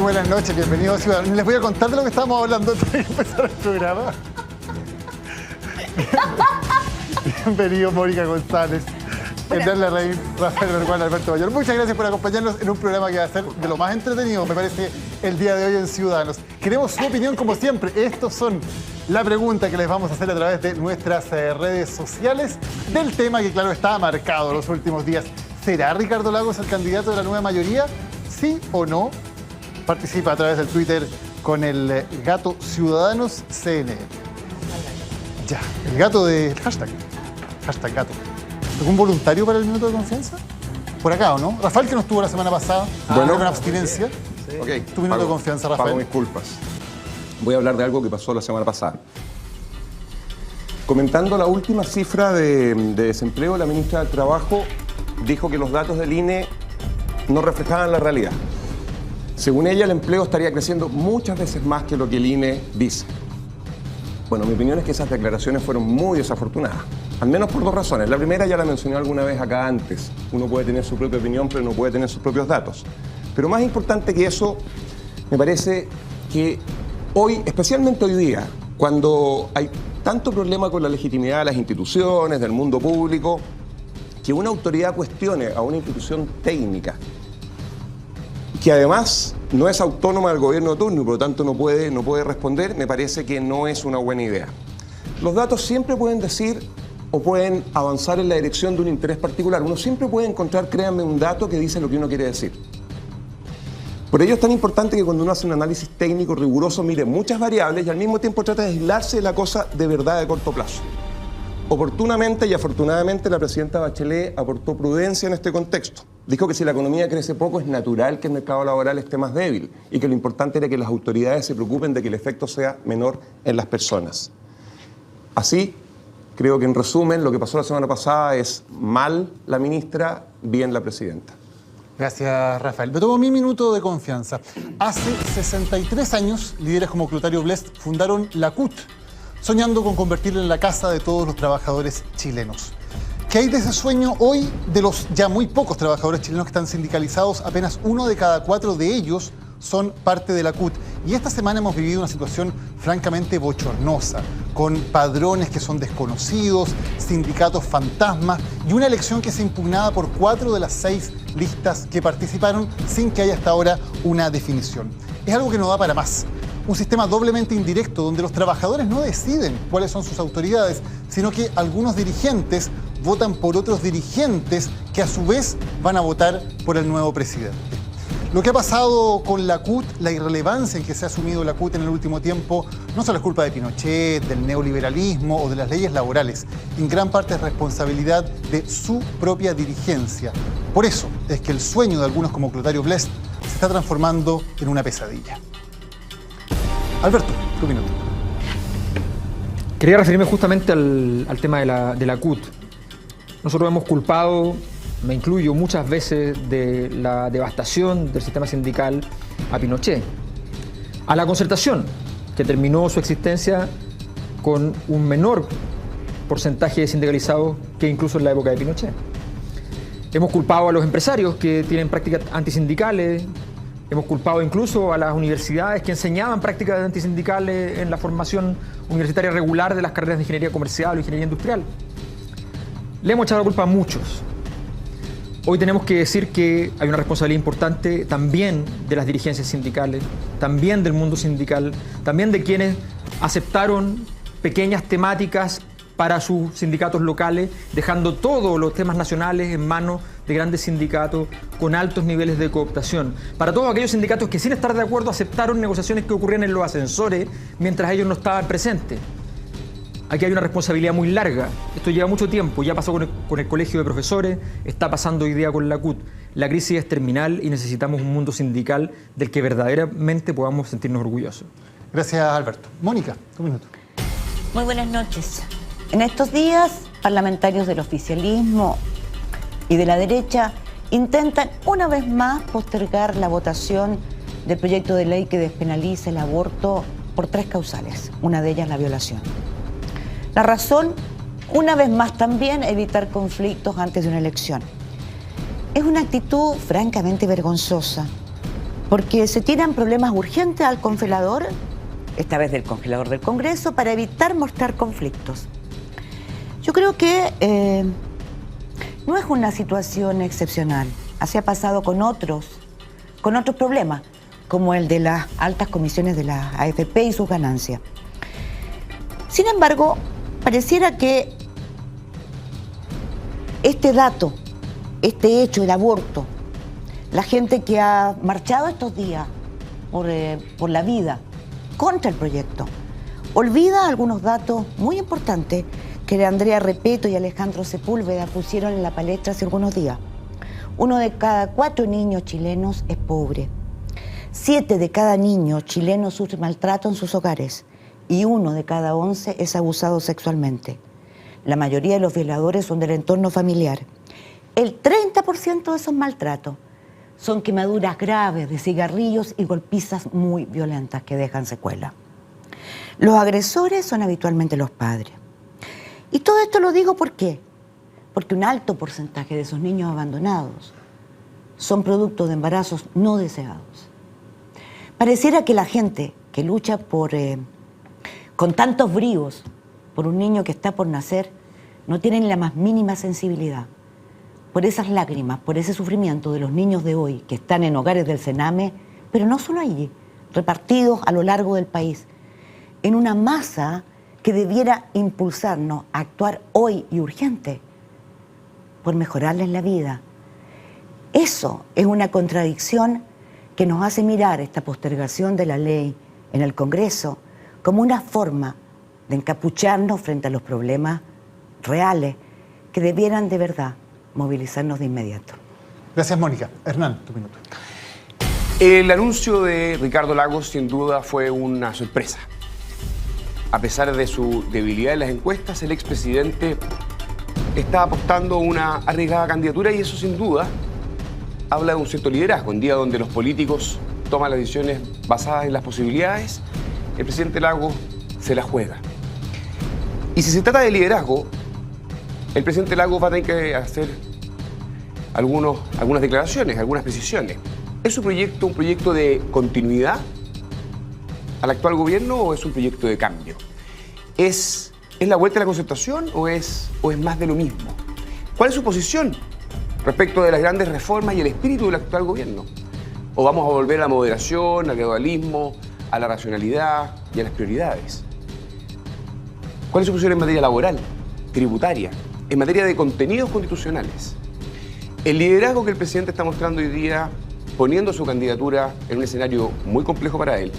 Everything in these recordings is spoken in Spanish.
buenas noches, bienvenidos a Ciudadanos. Les voy a contar de lo que estábamos hablando antes de empezar el programa. Bienvenido, Mónica González, Hernán Larraín, Rafael Berguán, Alberto Mayor. Muchas gracias por acompañarnos en un programa que va a ser de lo más entretenido, me parece, el día de hoy en Ciudadanos. Queremos su opinión como siempre. Estos son la pregunta que les vamos a hacer a través de nuestras redes sociales del tema que, claro, está marcado los últimos días. ¿Será Ricardo Lagos el candidato de la nueva mayoría? ¿Sí o no? Participa a través del Twitter con el gato Ciudadanos CNN. Ya, el gato de hashtag gato. ¿Algún voluntario para el minuto de confianza? Por acá, ¿o no? Rafael, que no estuvo la semana pasada, con abstinencia. Sí. Okay, tu minuto de confianza, Rafael. Pago mis culpas. Voy a hablar de algo que pasó la semana pasada. Comentando la última cifra de desempleo, la ministra del Trabajo dijo que los datos del INE no reflejaban la realidad. Según ella, el empleo estaría creciendo muchas veces más que lo que el INE dice. Bueno, mi opinión es que esas declaraciones fueron muy desafortunadas, al menos por dos razones. La primera ya la mencioné alguna vez acá antes. Uno puede tener su propia opinión, pero no puede tener sus propios datos. Pero más importante que eso, me parece que hoy, especialmente hoy día, cuando hay tanto problema con la legitimidad de las instituciones, del mundo público, que una autoridad cuestione a una institución técnica, que además no es autónoma del gobierno de turno y por lo tanto no puede responder, me parece que no es una buena idea. Los datos siempre pueden decir o pueden avanzar en la dirección de un interés particular. Uno siempre puede encontrar, créanme, un dato que dice lo que uno quiere decir. Por ello es tan importante que cuando uno hace un análisis técnico riguroso mire muchas variables y al mismo tiempo trata de aislarse de la cosa de verdad de corto plazo. Oportunamente y afortunadamente la presidenta Bachelet aportó prudencia en este contexto. Dijo que si la economía crece poco es natural que el mercado laboral esté más débil y que lo importante era que las autoridades se preocupen de que el efecto sea menor en las personas. Así, creo que en resumen lo que pasó la semana pasada es mal la ministra, bien la presidenta. Gracias, Rafael. Me tomo mi minuto de confianza. Hace 63 años, líderes como Clotario Blest fundaron la CUT, soñando con convertirla en la casa de todos los trabajadores chilenos. ¿Qué hay de ese sueño hoy? De los ya muy pocos trabajadores chilenos que están sindicalizados, apenas 1 de cada 4 de ellos son parte de la CUT. Y esta semana hemos vivido una situación francamente bochornosa, con padrones que son desconocidos, sindicatos fantasmas y una elección que es impugnada por 4 de las 6 listas que participaron sin que haya hasta ahora una definición. Es algo que no da para más. Un sistema doblemente indirecto donde los trabajadores no deciden cuáles son sus autoridades, sino que algunos dirigentes votan por otros dirigentes que a su vez van a votar por el nuevo presidente. Lo que ha pasado con la CUT, la irrelevancia en que se ha asumido la CUT en el último tiempo, no solo es culpa de Pinochet, del neoliberalismo o de las leyes laborales. En gran parte es responsabilidad de su propia dirigencia. Por eso es que el sueño de algunos como Clotario Blest se está transformando en una pesadilla. Alberto, tu minuto. Quería referirme justamente al tema de la CUT. Nosotros hemos culpado, me incluyo muchas veces, de la devastación del sistema sindical a Pinochet, a la concertación, que terminó su existencia con un menor porcentaje de sindicalizados que incluso en la época de Pinochet. Hemos culpado a los empresarios que tienen prácticas antisindicales. Hemos culpado incluso a las universidades que enseñaban prácticas antisindicales en la formación universitaria regular de las carreras de ingeniería comercial o ingeniería industrial. Le hemos echado la culpa a muchos. Hoy tenemos que decir que hay una responsabilidad importante también de las dirigencias sindicales, también del mundo sindical, también de quienes aceptaron pequeñas temáticas para sus sindicatos locales, dejando todos los temas nacionales en manos de grandes sindicatos con altos niveles de cooptación. Para todos aquellos sindicatos que sin estar de acuerdo aceptaron negociaciones que ocurrían en los ascensores mientras ellos no estaban presentes. Aquí hay una responsabilidad muy larga. Esto lleva mucho tiempo. Ya pasó con el colegio de profesores, está pasando hoy día con la CUT. La crisis es terminal y necesitamos un mundo sindical del que verdaderamente podamos sentirnos orgullosos. Gracias, Alberto. Mónica, tu minuto. Muy buenas noches. En estos días, parlamentarios del oficialismo y de la derecha intentan una vez más postergar la votación del proyecto de ley que despenaliza el aborto por 3 causales, una de ellas la violación. La razón, una vez más también, evitar conflictos antes de una elección. Es una actitud francamente vergonzosa, porque se tiran problemas urgentes al congelador, esta vez del congelador del Congreso, para evitar mostrar conflictos. Yo creo que no es una situación excepcional. Así ha pasado con otros problemas, como el de las altas comisiones de la AFP y sus ganancias. Sin embargo, pareciera que este dato, este hecho, el aborto, la gente que ha marchado estos días por la vida contra el proyecto, olvida algunos datos muy importantes que Andrea Repeto y Alejandro Sepúlveda pusieron en la palestra hace algunos días. 1 de cada 4 niños chilenos es pobre. 7 de cada niño chileno sufre maltrato en sus hogares y 1 de cada 11 es abusado sexualmente. La mayoría de los violadores son del entorno familiar. El 30% de esos maltratos son quemaduras graves de cigarrillos y golpizas muy violentas que dejan secuela. Los agresores son habitualmente los padres. Y todo esto lo digo ¿por qué? Porque un alto porcentaje de esos niños abandonados son producto de embarazos no deseados. Pareciera que la gente que lucha con tantos bríos por un niño que está por nacer no tienen la más mínima sensibilidad por esas lágrimas, por ese sufrimiento de los niños de hoy que están en hogares del Sename, pero no solo allí, repartidos a lo largo del país, en una masa que debiera impulsarnos a actuar hoy y urgente por mejorarles la vida. Eso es una contradicción que nos hace mirar esta postergación de la ley en el Congreso como una forma de encapucharnos frente a los problemas reales que debieran de verdad movilizarnos de inmediato. Gracias, Mónica. Hernán, tu minuto. El anuncio de Ricardo Lagos sin duda fue una sorpresa. A pesar de su debilidad en las encuestas, el expresidente está apostando a una arriesgada candidatura y eso sin duda habla de un cierto liderazgo. En día donde los políticos toman las decisiones basadas en las posibilidades, el presidente Lagos se la juega. Y si se trata de liderazgo, el presidente Lagos va a tener que hacer algunas declaraciones, algunas precisiones. ¿Es su proyecto un proyecto de continuidad al actual gobierno o es un proyecto de cambio? ¿Es la vuelta a la concertación o es más de lo mismo? ¿Cuál es su posición respecto de las grandes reformas y el espíritu del actual gobierno? ¿O vamos a volver a la moderación, al gradualismo, a la racionalidad y a las prioridades? ¿Cuál es su posición en materia laboral, tributaria, en materia de contenidos constitucionales? El liderazgo que el presidente está mostrando hoy día, poniendo su candidatura en un escenario muy complejo para él,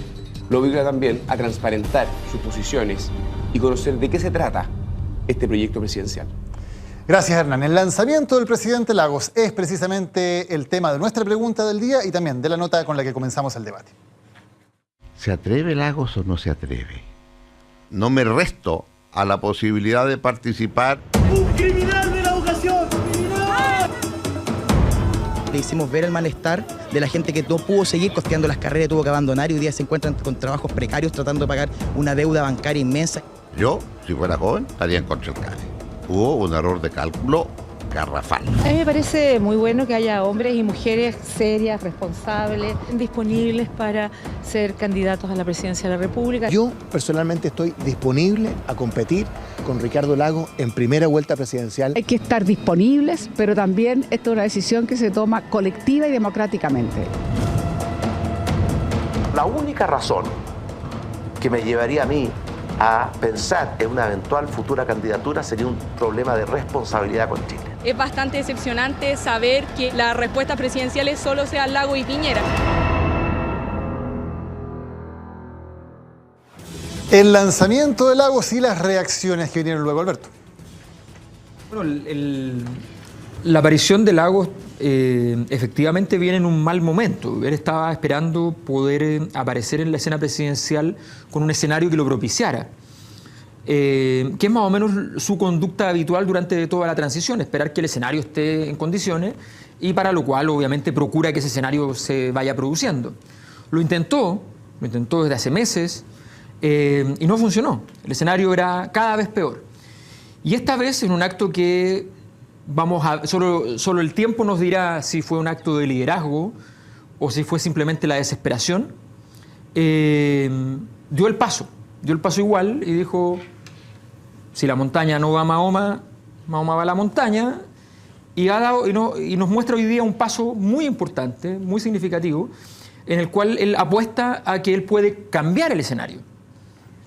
lo obliga también a transparentar sus posiciones y conocer de qué se trata este proyecto presidencial. Gracias, Hernán. El lanzamiento del presidente Lagos es precisamente el tema de nuestra pregunta del día y también de la nota con la que comenzamos el debate. ¿Se atreve Lagos o no se atreve? No me resto a la posibilidad de participar. ¡Un criminal de la educación! ¡Criminal! Le hicimos ver el malestar de la gente que no pudo seguir costeando las carreras, tuvo que abandonar y hoy día se encuentran con trabajos precarios tratando de pagar una deuda bancaria inmensa. Yo, si fuera joven, estaría en contra del CADE. Hubo un error de cálculo garrafal. A mí me parece muy bueno que haya hombres y mujeres serias, responsables, disponibles para ser candidatos a la presidencia de la República. Yo personalmente estoy disponible a competir con Ricardo Lagos en primera vuelta presidencial. Hay que estar disponibles, pero también esta es una decisión que se toma colectiva y democráticamente. La única razón que me llevaría a mí a pensar en una eventual futura candidatura sería un problema de responsabilidad con Chile. Es bastante decepcionante saber que las respuestas presidenciales solo sean Lagos y Piñera. El lanzamiento de Lagos y las reacciones que vinieron luego, Alberto. Bueno, la aparición de Lagos efectivamente viene en un mal momento. Él estaba esperando poder aparecer en la escena presidencial con un escenario que lo propiciara. Que es más o menos su conducta habitual durante toda la transición, esperar que el escenario esté en condiciones y para lo cual obviamente procura que ese escenario se vaya produciendo. Lo intentó desde hace meses y no funcionó. El escenario era cada vez peor. Y esta vez en un acto que solo el tiempo nos dirá si fue un acto de liderazgo o si fue simplemente la desesperación, dio el paso igual y dijo, si la montaña no va a Mahoma, Mahoma va a la montaña, y nos muestra hoy día un paso muy importante, muy significativo, en el cual él apuesta a que él puede cambiar el escenario,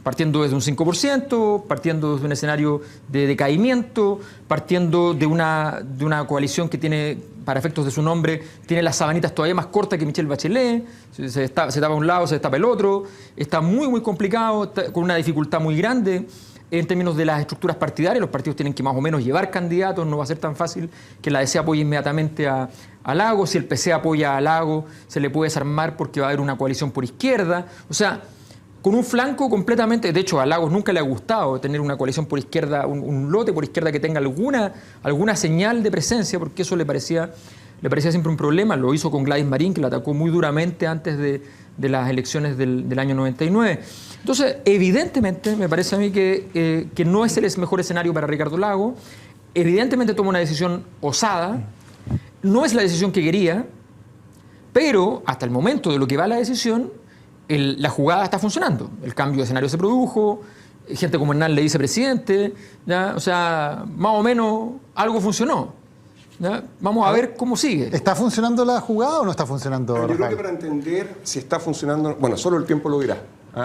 partiendo desde un 5%, partiendo desde un escenario de decaimiento, partiendo de una coalición que tiene, para efectos de su nombre, tiene las sabanitas todavía más cortas que Michelle Bachelet, se tapa un lado, se destapa el otro, está muy complicado, con una dificultad muy grande en términos de las estructuras partidarias. Los partidos tienen que más o menos llevar candidatos, no va a ser tan fácil que la DC apoye inmediatamente a Lagos. Si el PC apoya a Lagos, se le puede desarmar porque va a haber una coalición por izquierda. O sea, con un flanco completamente... De hecho, a Lagos nunca le ha gustado tener una coalición por izquierda, un lote por izquierda que tenga alguna señal de presencia, porque eso le parecía siempre un problema. Lo hizo con Gladys Marín, que la atacó muy duramente antes de las elecciones del año 99. Entonces, evidentemente, me parece a mí que no es el mejor escenario para Ricardo Lagos. Evidentemente toma una decisión osada. No es la decisión que quería, pero hasta el momento de lo que va la decisión, la jugada está funcionando. El cambio de escenario se produjo, gente como Hernán le dice presidente, ¿ya? O sea, más o menos algo funcionó, ¿ya? Vamos a ver cómo sigue. ¿Está funcionando la jugada o no está funcionando? Yo creo que para entender si está funcionando, bueno, solo el tiempo lo dirá.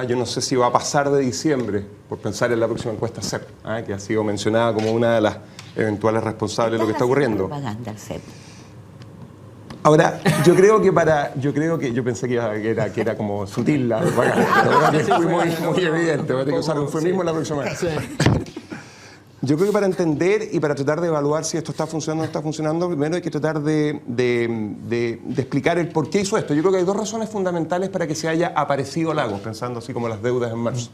Yo no sé si va a pasar de diciembre, por pensar en la próxima encuesta CEP, que ha sido mencionada como una de las eventuales responsables de lo que está ocurriendo. Ahora, yo pensé que era como sutil la propaganda, pero fue muy evidente, voy a tener que usar un eufemismo en la próxima vez. Sí. Yo creo que para entender y para tratar de evaluar si esto está funcionando o no está funcionando, primero hay que tratar de explicar el por qué hizo esto. Yo creo que hay dos razones fundamentales para que se haya aparecido Lagos, pensando así como las deudas en marzo.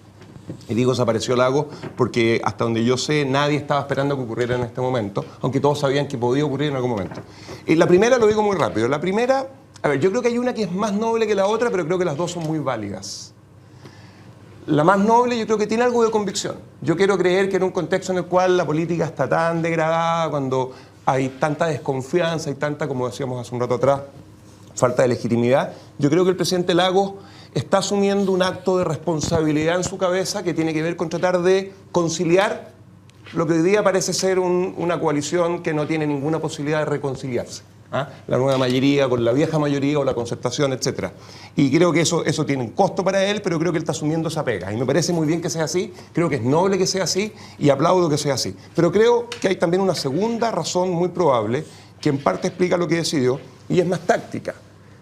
Y digo desapareció Lagos porque hasta donde yo sé nadie estaba esperando que ocurriera en este momento, aunque todos sabían que podía ocurrir en algún momento. Y la primera, lo digo muy rápido, la primera, a ver, yo creo que hay una que es más noble que la otra, pero creo que las dos son muy válidas. La más noble yo creo que tiene algo de convicción. Yo quiero creer que en un contexto en el cual la política está tan degradada, cuando hay tanta desconfianza y tanta, como decíamos hace un rato atrás, falta de legitimidad, yo creo que el presidente Lagos está asumiendo un acto de responsabilidad en su cabeza que tiene que ver con tratar de conciliar lo que hoy día parece ser una coalición que no tiene ninguna posibilidad de reconciliarse. La nueva mayoría con la vieja mayoría o la concertación, etc. Y creo que eso tiene un costo para él, pero creo que él está asumiendo esa pega. Y me parece muy bien que sea así, creo que es noble que sea así y aplaudo que sea así. Pero creo que hay también una segunda razón muy probable que en parte explica lo que decidió y es más táctica.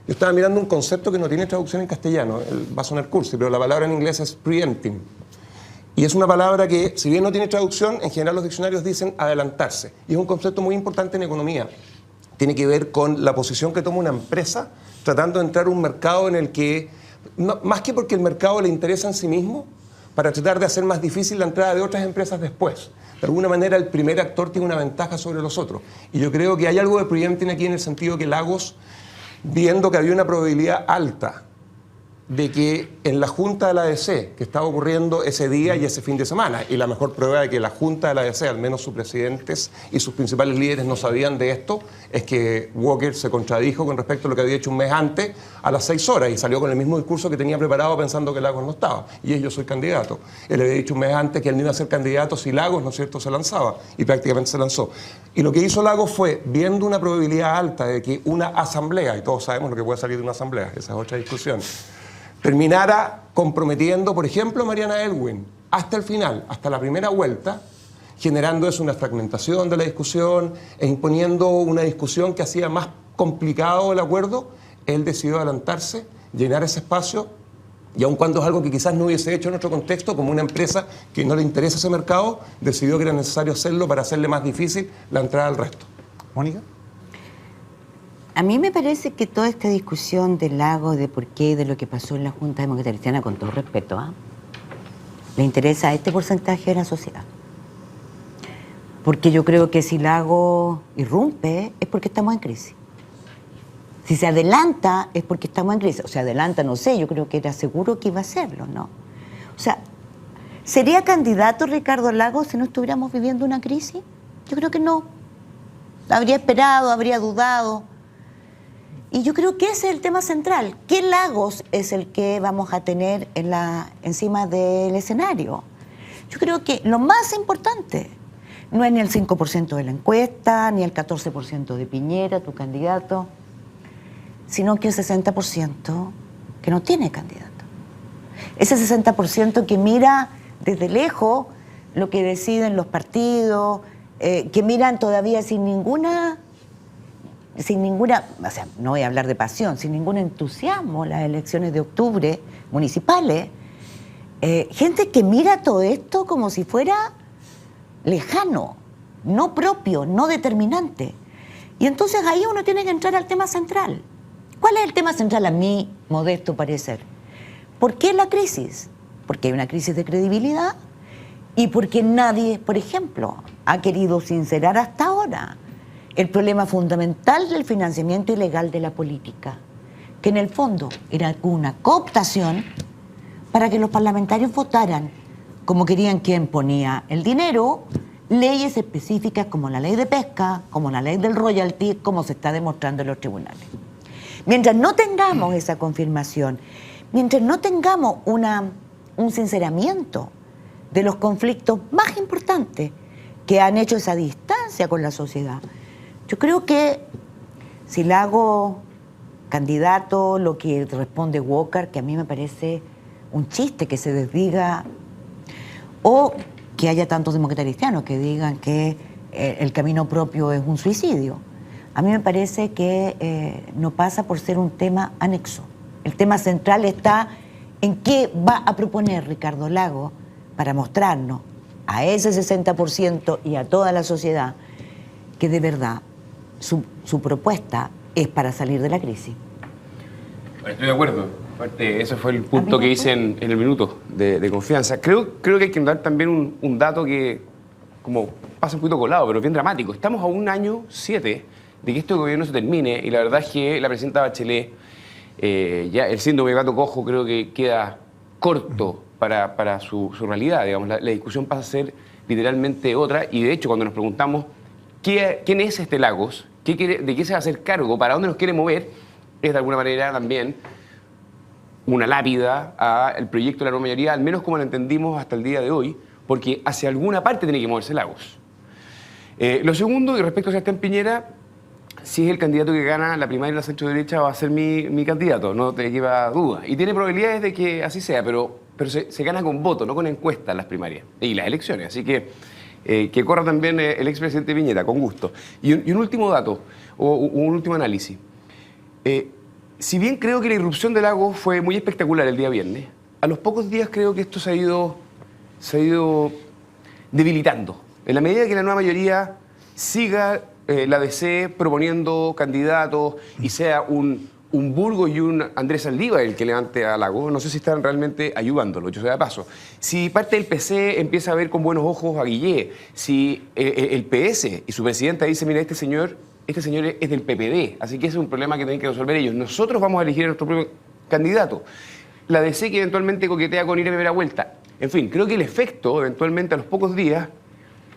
Yo estaba mirando un concepto que no tiene traducción en castellano, va a sonar cursi, pero la palabra en inglés es preempting. Y es una palabra que, si bien no tiene traducción, en general los diccionarios dicen adelantarse. Y es un concepto muy importante en economía. Tiene que ver con la posición que toma una empresa tratando de entrar a un mercado en el que, más que porque el mercado le interesa en sí mismo, para tratar de hacer más difícil la entrada de otras empresas después. De alguna manera el primer actor tiene una ventaja sobre los otros. Y yo creo que hay algo de preempting aquí en el sentido que Lagos, viendo que había una probabilidad alta de que en la Junta de la ADC, que estaba ocurriendo ese día y ese fin de semana, y la mejor prueba de que la Junta de la ADC, al menos sus presidentes y sus principales líderes no sabían de esto, es que Walker se contradijo con respecto a lo que había hecho un mes antes a las 6 horas y salió con el mismo discurso que tenía preparado pensando que Lagos no estaba. Y yo soy candidato. Él había dicho un mes antes que él no iba a ser candidato si Lagos, ¿no es cierto?, se lanzaba. Y prácticamente se lanzó. Y lo que hizo Lagos fue, viendo una probabilidad alta de que una asamblea, y todos sabemos lo que puede salir de una asamblea, esa es otra discusión, terminara comprometiendo, por ejemplo, a Mariana Elwin hasta el final, hasta la primera vuelta, generando eso una fragmentación de la discusión e imponiendo una discusión que hacía más complicado el acuerdo. Él decidió adelantarse, llenar ese espacio, y aun cuando es algo que quizás no hubiese hecho en otro contexto, como una empresa que no le interesa ese mercado, decidió que era necesario hacerlo para hacerle más difícil la entrada al resto. Mónica. A mí me parece que toda esta discusión de Lagos, de por qué, de lo que pasó en la Junta Democrática Cristiana, con todo respeto, le interesa a este porcentaje de la sociedad. Porque yo creo que si Lagos irrumpe es porque estamos en crisis. Si se adelanta es porque estamos en crisis. O sea, adelanta, no sé, yo creo que era seguro que iba a hacerlo, ¿no? O sea, ¿sería candidato Ricardo Lagos si no estuviéramos viviendo una crisis? Yo creo que no. Habría esperado, habría dudado. Y yo creo que ese es el tema central. ¿Qué lagos es el que vamos a tener encima del escenario? Yo creo que lo más importante no es ni el 5% de la encuesta, ni el 14% de Piñera, tu candidato, sino que el 60% que no tiene candidato. Ese 60% que mira desde lejos lo que deciden los partidos, que miran todavía sin ninguna, o sea, no voy a hablar de pasión, sin ningún entusiasmo las elecciones de octubre municipales, gente que mira todo esto como si fuera lejano, no propio, no determinante. Y entonces ahí uno tiene que entrar al tema central. ¿Cuál es el tema central a mi modesto parecer? ¿Por qué la crisis? Porque hay una crisis de credibilidad y porque nadie, por ejemplo, ha querido sincerar hasta ahora el problema fundamental del financiamiento ilegal de la política, que en el fondo era una cooptación para que los parlamentarios votaran como querían quien ponía el dinero, leyes específicas como la ley de pesca, como la ley del royalty, como se está demostrando en los tribunales. Mientras no tengamos esa confirmación, mientras no tengamos un sinceramiento de los conflictos más importantes que han hecho esa distancia con la sociedad, yo creo que si Lagos candidato, lo que responde Walker, que a mí me parece un chiste que se desdiga, o que haya tantos demócratas cristianos que digan que el camino propio es un suicidio. A mí me parece que no pasa por ser un tema anexo. El tema central está en qué va a proponer Ricardo Lagos para mostrarnos a ese 60% y a toda la sociedad que de verdad su propuesta es para salir de la crisis. Estoy de acuerdo. Aparte, ese fue el punto que hice en el minuto de confianza. Creo que hay que dar también un dato que, como pasa un poquito colado, pero bien dramático. Estamos a un año 7 de que este gobierno se termine y la verdad es que la presidenta Bachelet, ya el síndrome de gato cojo creo que queda corto para su realidad. Digamos, la discusión pasa a ser literalmente otra y de hecho cuando nos preguntamos quién es este Lagos, de qué se va a hacer cargo, para dónde nos quiere mover, es de alguna manera también una lápida al proyecto de la nueva mayoría, al menos como lo entendimos hasta el día de hoy, porque hacia alguna parte tiene que moverse Lagos. Lo segundo, y respecto a Sebastián Piñera, si es el candidato que gana la primaria de la centro-derecha, va a ser mi candidato, no te lleva duda. Y tiene probabilidades de que así sea, pero se gana con voto, no con encuestas las primarias y las elecciones. Así que corra también el expresidente Piñera, con gusto. Y un último dato, o un último análisis. Si bien creo que la irrupción de Lagos fue muy espectacular el día viernes, a los pocos días creo que esto se ha ido debilitando. En la medida que la nueva mayoría siga la DC proponiendo candidatos y sea un Burgos y un Andrés Saldívar el que levante a Lagos, no sé si están realmente ayudándolo, yo sea de paso. Si parte del PC empieza a ver con buenos ojos a Guillé, si el PS y su presidenta dice, mira, este señor es del PPD, así que ese es un problema que tienen que resolver ellos. Nosotros vamos a elegir a nuestro propio candidato. La DC que eventualmente coquetea con ir a primera vuelta. En fin, creo que el efecto, eventualmente a los pocos días,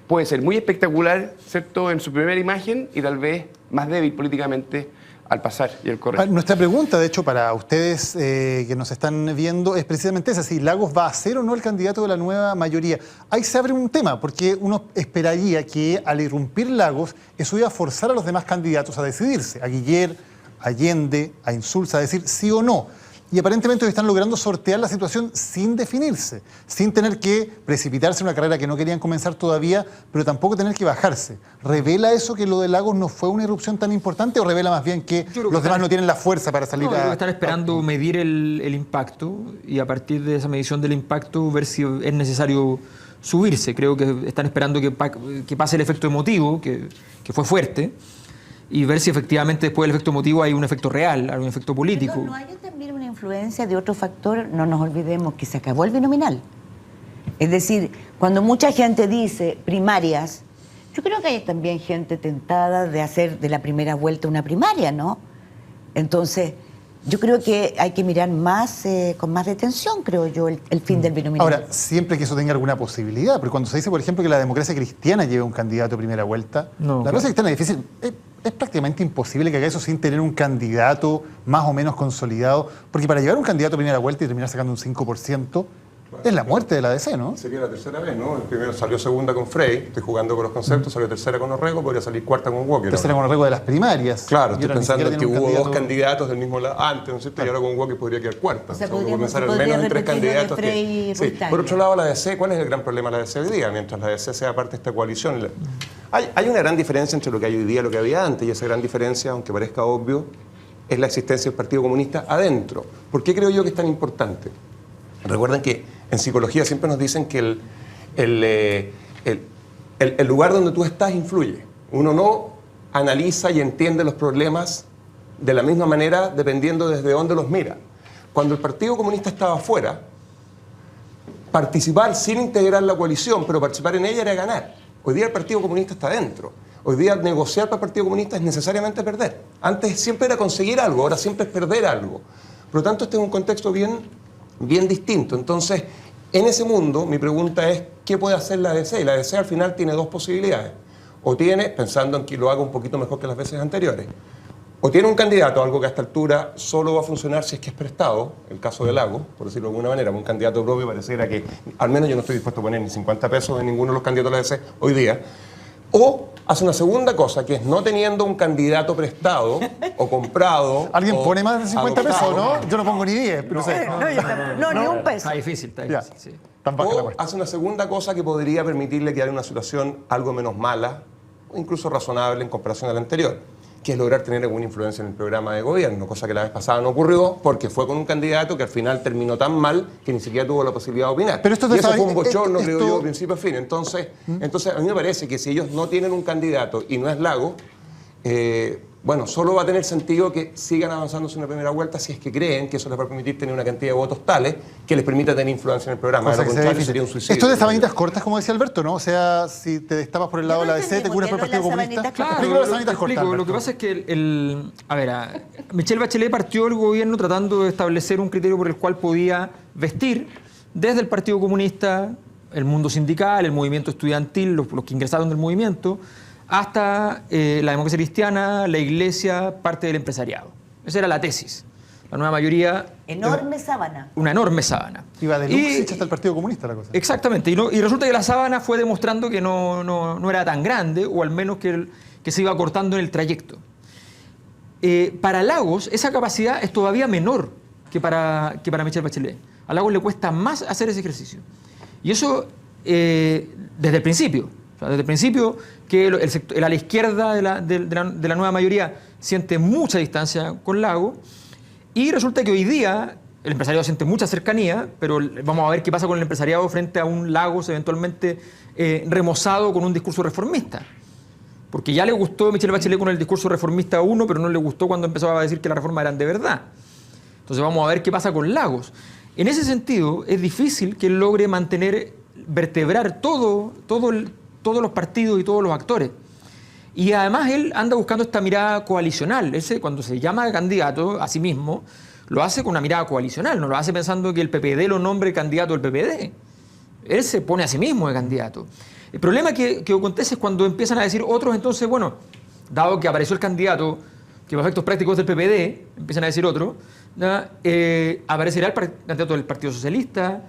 puede ser muy espectacular, ¿cierto?, en su primera imagen y tal vez más débil políticamente al pasar y al correr. Nuestra pregunta, de hecho, para ustedes que nos están viendo es precisamente esa, si Lagos va a ser o no el candidato de la nueva mayoría. Ahí se abre un tema, porque uno esperaría que al irrumpir Lagos, eso iba a forzar a los demás candidatos a decidirse, a Guiller, a Allende, a Insulza, a decir sí o no. Y aparentemente están logrando sortear la situación sin definirse, sin tener que precipitarse en una carrera que no querían comenzar todavía, pero tampoco tener que bajarse. ¿Revela eso que lo de Lagos no fue una irrupción tan importante o revela más bien que los demás no tienen la fuerza para salir a... Están esperando medir el impacto y a partir de esa medición del impacto ver si es necesario subirse. Creo que están esperando que pase el efecto emotivo, que fue fuerte, y ver si efectivamente después del efecto emotivo hay un efecto real, hay un efecto político. Pero no hay también una influencia de otro factor, no nos olvidemos que se acabó el binominal. Es decir, cuando mucha gente dice primarias, yo creo que hay también gente tentada de hacer de la primera vuelta una primaria, ¿no? Entonces, yo creo que hay que mirar más, con más detención, creo yo, el fin del binominal. Ahora, siempre que eso tenga alguna posibilidad, porque cuando se dice, por ejemplo, que la democracia cristiana lleve un candidato a primera vuelta, la democracia cristiana es difícil. Es prácticamente imposible que haga eso sin tener un candidato más o menos consolidado, porque para llevar un candidato a primera vuelta y terminar sacando un 5%, es la muerte de la DC, ¿no? Sería la tercera vez, ¿no? El primero salió segunda con Frey, estoy jugando con los conceptos, salió tercera con Orrego, podría salir cuarta con Walker. Tercera con Orrego de las primarias. Claro, estoy pensando que hubo dos candidatos del mismo lado antes, ¿no es cierto? Y ahora con Walker podría quedar cuarta. O sea, podría pensar al menos en tres candidatos. Sí. Por otro lado, la DC, ¿cuál es el gran problema de la DC hoy día? Mientras la DC sea parte de esta coalición, hay una gran diferencia entre lo que hay hoy día y lo que había antes, y esa gran diferencia, aunque parezca obvio, es la existencia del Partido Comunista adentro. ¿Por qué creo yo que es tan importante? Recuerden que en psicología siempre nos dicen que el lugar donde tú estás influye. Uno no analiza y entiende los problemas de la misma manera dependiendo desde dónde los mira. Cuando el Partido Comunista estaba afuera, participar sin integrar la coalición, pero participar en ella era ganar. Hoy día el Partido Comunista está dentro. Hoy día negociar para el Partido Comunista es necesariamente perder. Antes siempre era conseguir algo, ahora siempre es perder algo. Por lo tanto, este es un contexto bien distinto. Entonces, en ese mundo, mi pregunta es, ¿qué puede hacer la DC? Y la DC al final tiene dos posibilidades. O tiene, pensando en que lo haga un poquito mejor que las veces anteriores, o tiene un candidato, algo que a esta altura solo va a funcionar si es que es prestado, el caso de Lago, por decirlo de alguna manera, un candidato propio pareciera que, al menos yo no estoy dispuesto a poner ni 50 pesos en ninguno de los candidatos de la DC hoy día, o hace una segunda cosa, que es no teniendo un candidato prestado o comprado. ¿Alguien pone más de 50 pesos, no? Yo no pongo ni 10, pero sé. No, ni un peso. Está difícil, sí. O hace una segunda cosa que podría permitirle quedar en una situación algo menos mala, o incluso razonable en comparación a la anterior, que es lograr tener alguna influencia en el programa de gobierno, cosa que la vez pasada no ocurrió porque fue con un candidato que al final terminó tan mal que ni siquiera tuvo la posibilidad de opinar. Pero esto y eso fue un bochorno, creo yo, de principio a fin. Entonces, a mí me parece que si ellos no tienen un candidato y no es Lago, bueno, solo va a tener sentido que sigan avanzándose en una primera vuelta si es que creen que eso les va a permitir tener una cantidad de votos tales que les permita tener influencia en el programa. De lo contrario, sería un suicidio. Esto es de sabanitas cortas, como decía Alberto, ¿no? O sea, si te destapas por el lado de la DC, te curas por el Partido Comunista. Claro, lo que pasa es que Michelle Bachelet partió el gobierno tratando de establecer un criterio por el cual podía vestir desde el Partido Comunista, el mundo sindical, el movimiento estudiantil, los que ingresaron del movimiento, hasta la democracia cristiana, la iglesia, parte del empresariado. Esa era la tesis. La nueva mayoría... Enorme sábana. Una enorme sábana. Iba de Luxich hasta el Partido Comunista la cosa. Exactamente. Y resulta que la sábana fue demostrando que no era tan grande, o al menos que se iba cortando en el trayecto. Para Lagos, esa capacidad es todavía menor que para Michelle Bachelet. A Lagos le cuesta más hacer ese ejercicio. Y eso desde el principio. Desde el principio que el a la izquierda de la nueva mayoría siente mucha distancia con Lago, y resulta que hoy día el empresariado siente mucha cercanía, pero vamos a ver qué pasa con el empresariado frente a un Lagos eventualmente remozado con un discurso reformista. Porque ya le gustó Michelle Bachelet con el discurso reformista 1, pero no le gustó cuando empezó a decir que las reformas eran de verdad. Entonces vamos a ver qué pasa con Lagos. En ese sentido, es difícil que él logre vertebrar todos los partidos y todos los actores. Y además él anda buscando esta mirada coalicional. Cuando se llama candidato a sí mismo, lo hace con una mirada coalicional, no lo hace pensando que el PPD lo nombre candidato del PPD. Él se pone a sí mismo de candidato. El problema que acontece es cuando empiezan a decir otros, entonces, bueno, dado que apareció el candidato, que los efectos prácticos del PPD, empiezan a decir otro, aparecerá el candidato del Partido Socialista,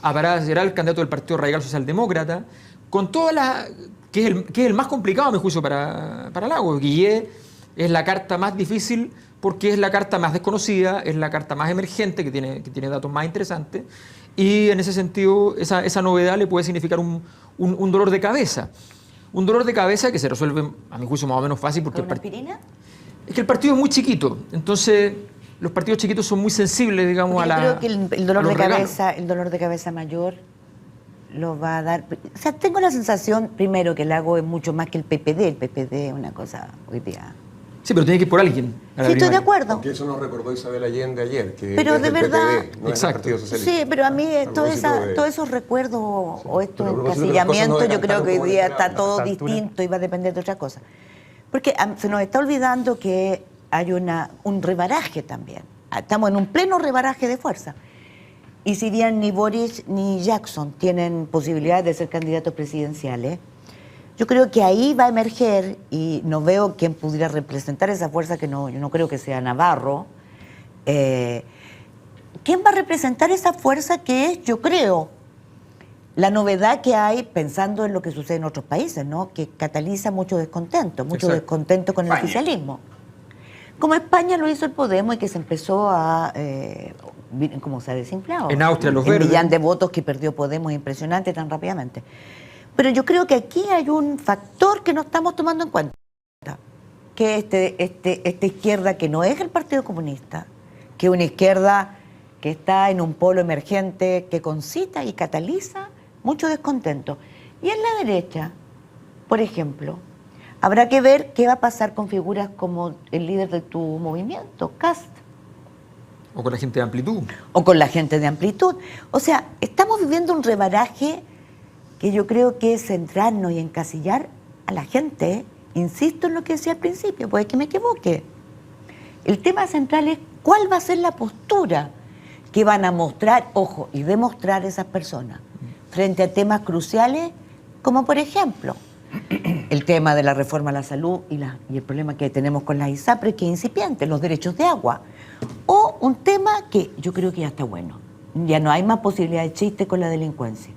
aparecerá el candidato del Partido Radical Socialdemócrata, con toda que es el más complicado, a mi juicio, para Lagos. Guillé es la carta más difícil porque es la carta más desconocida, es la carta más emergente, que tiene datos más interesantes, y en ese sentido esa novedad le puede significar un dolor de cabeza. Un dolor de cabeza que se resuelve, a mi juicio, más o menos fácil. Porque ¿Con aspirina? Es que el partido es muy chiquito, entonces los partidos chiquitos son muy sensibles, digamos, porque yo creo que el dolor de cabeza mayor lo va a dar. O sea, tengo la sensación, primero, que el Lago es mucho más que el PPD. El PPD es una cosa hoy día. Sí, pero tiene que ir por alguien. Sí, estoy de acuerdo. Porque eso nos recordó Isabel Allende ayer, que pero es de verdad, PPD, no es el Partido Socialista. Sí, pero a mí todos esos recuerdos o estos encasillamientos, yo creo que hoy día está todo distinto y va a depender de otra cosa. Porque se nos está olvidando que hay un rebaraje también. estamos en un pleno rebaraje de fuerza. Y si bien ni Boris ni Jackson tienen posibilidades de ser candidatos presidenciales, yo creo que ahí va a emerger, y no veo quién pudiera representar esa fuerza, que no, yo no creo que sea Navarro. ¿Quién va a representar esa fuerza que es, yo creo, la novedad que hay pensando en lo que sucede en otros países, ¿no? Que cataliza mucho descontento descontento con el oficialismo. Como España lo hizo el Podemos y que se empezó a... como se ha desinflado. En Austria los el verdes. millón de votos que perdió Podemos impresionante tan rápidamente. Pero yo creo que aquí hay un factor que no estamos tomando en cuenta, que esta izquierda que no es el Partido Comunista, que es una izquierda que está en un polo emergente que concita y cataliza mucho descontento. Y en la derecha, por ejemplo, habrá que ver qué va a pasar con figuras como el líder de tu movimiento, Kast. O con la gente de Amplitud. O con la gente de Amplitud. O sea, estamos viviendo un rebaraje que yo creo que es centrarnos y encasillar a la gente. Insisto en lo que decía al principio, puede que me equivoque. El tema central es cuál va a ser la postura que van a mostrar, ojo, y demostrar esas personas frente a temas cruciales, como por ejemplo el tema de la reforma a la salud y el problema que tenemos con las ISAPRES, que es incipiente, los derechos de agua. O un tema que yo creo que ya está bueno. Ya no hay más posibilidad de chiste con la delincuencia.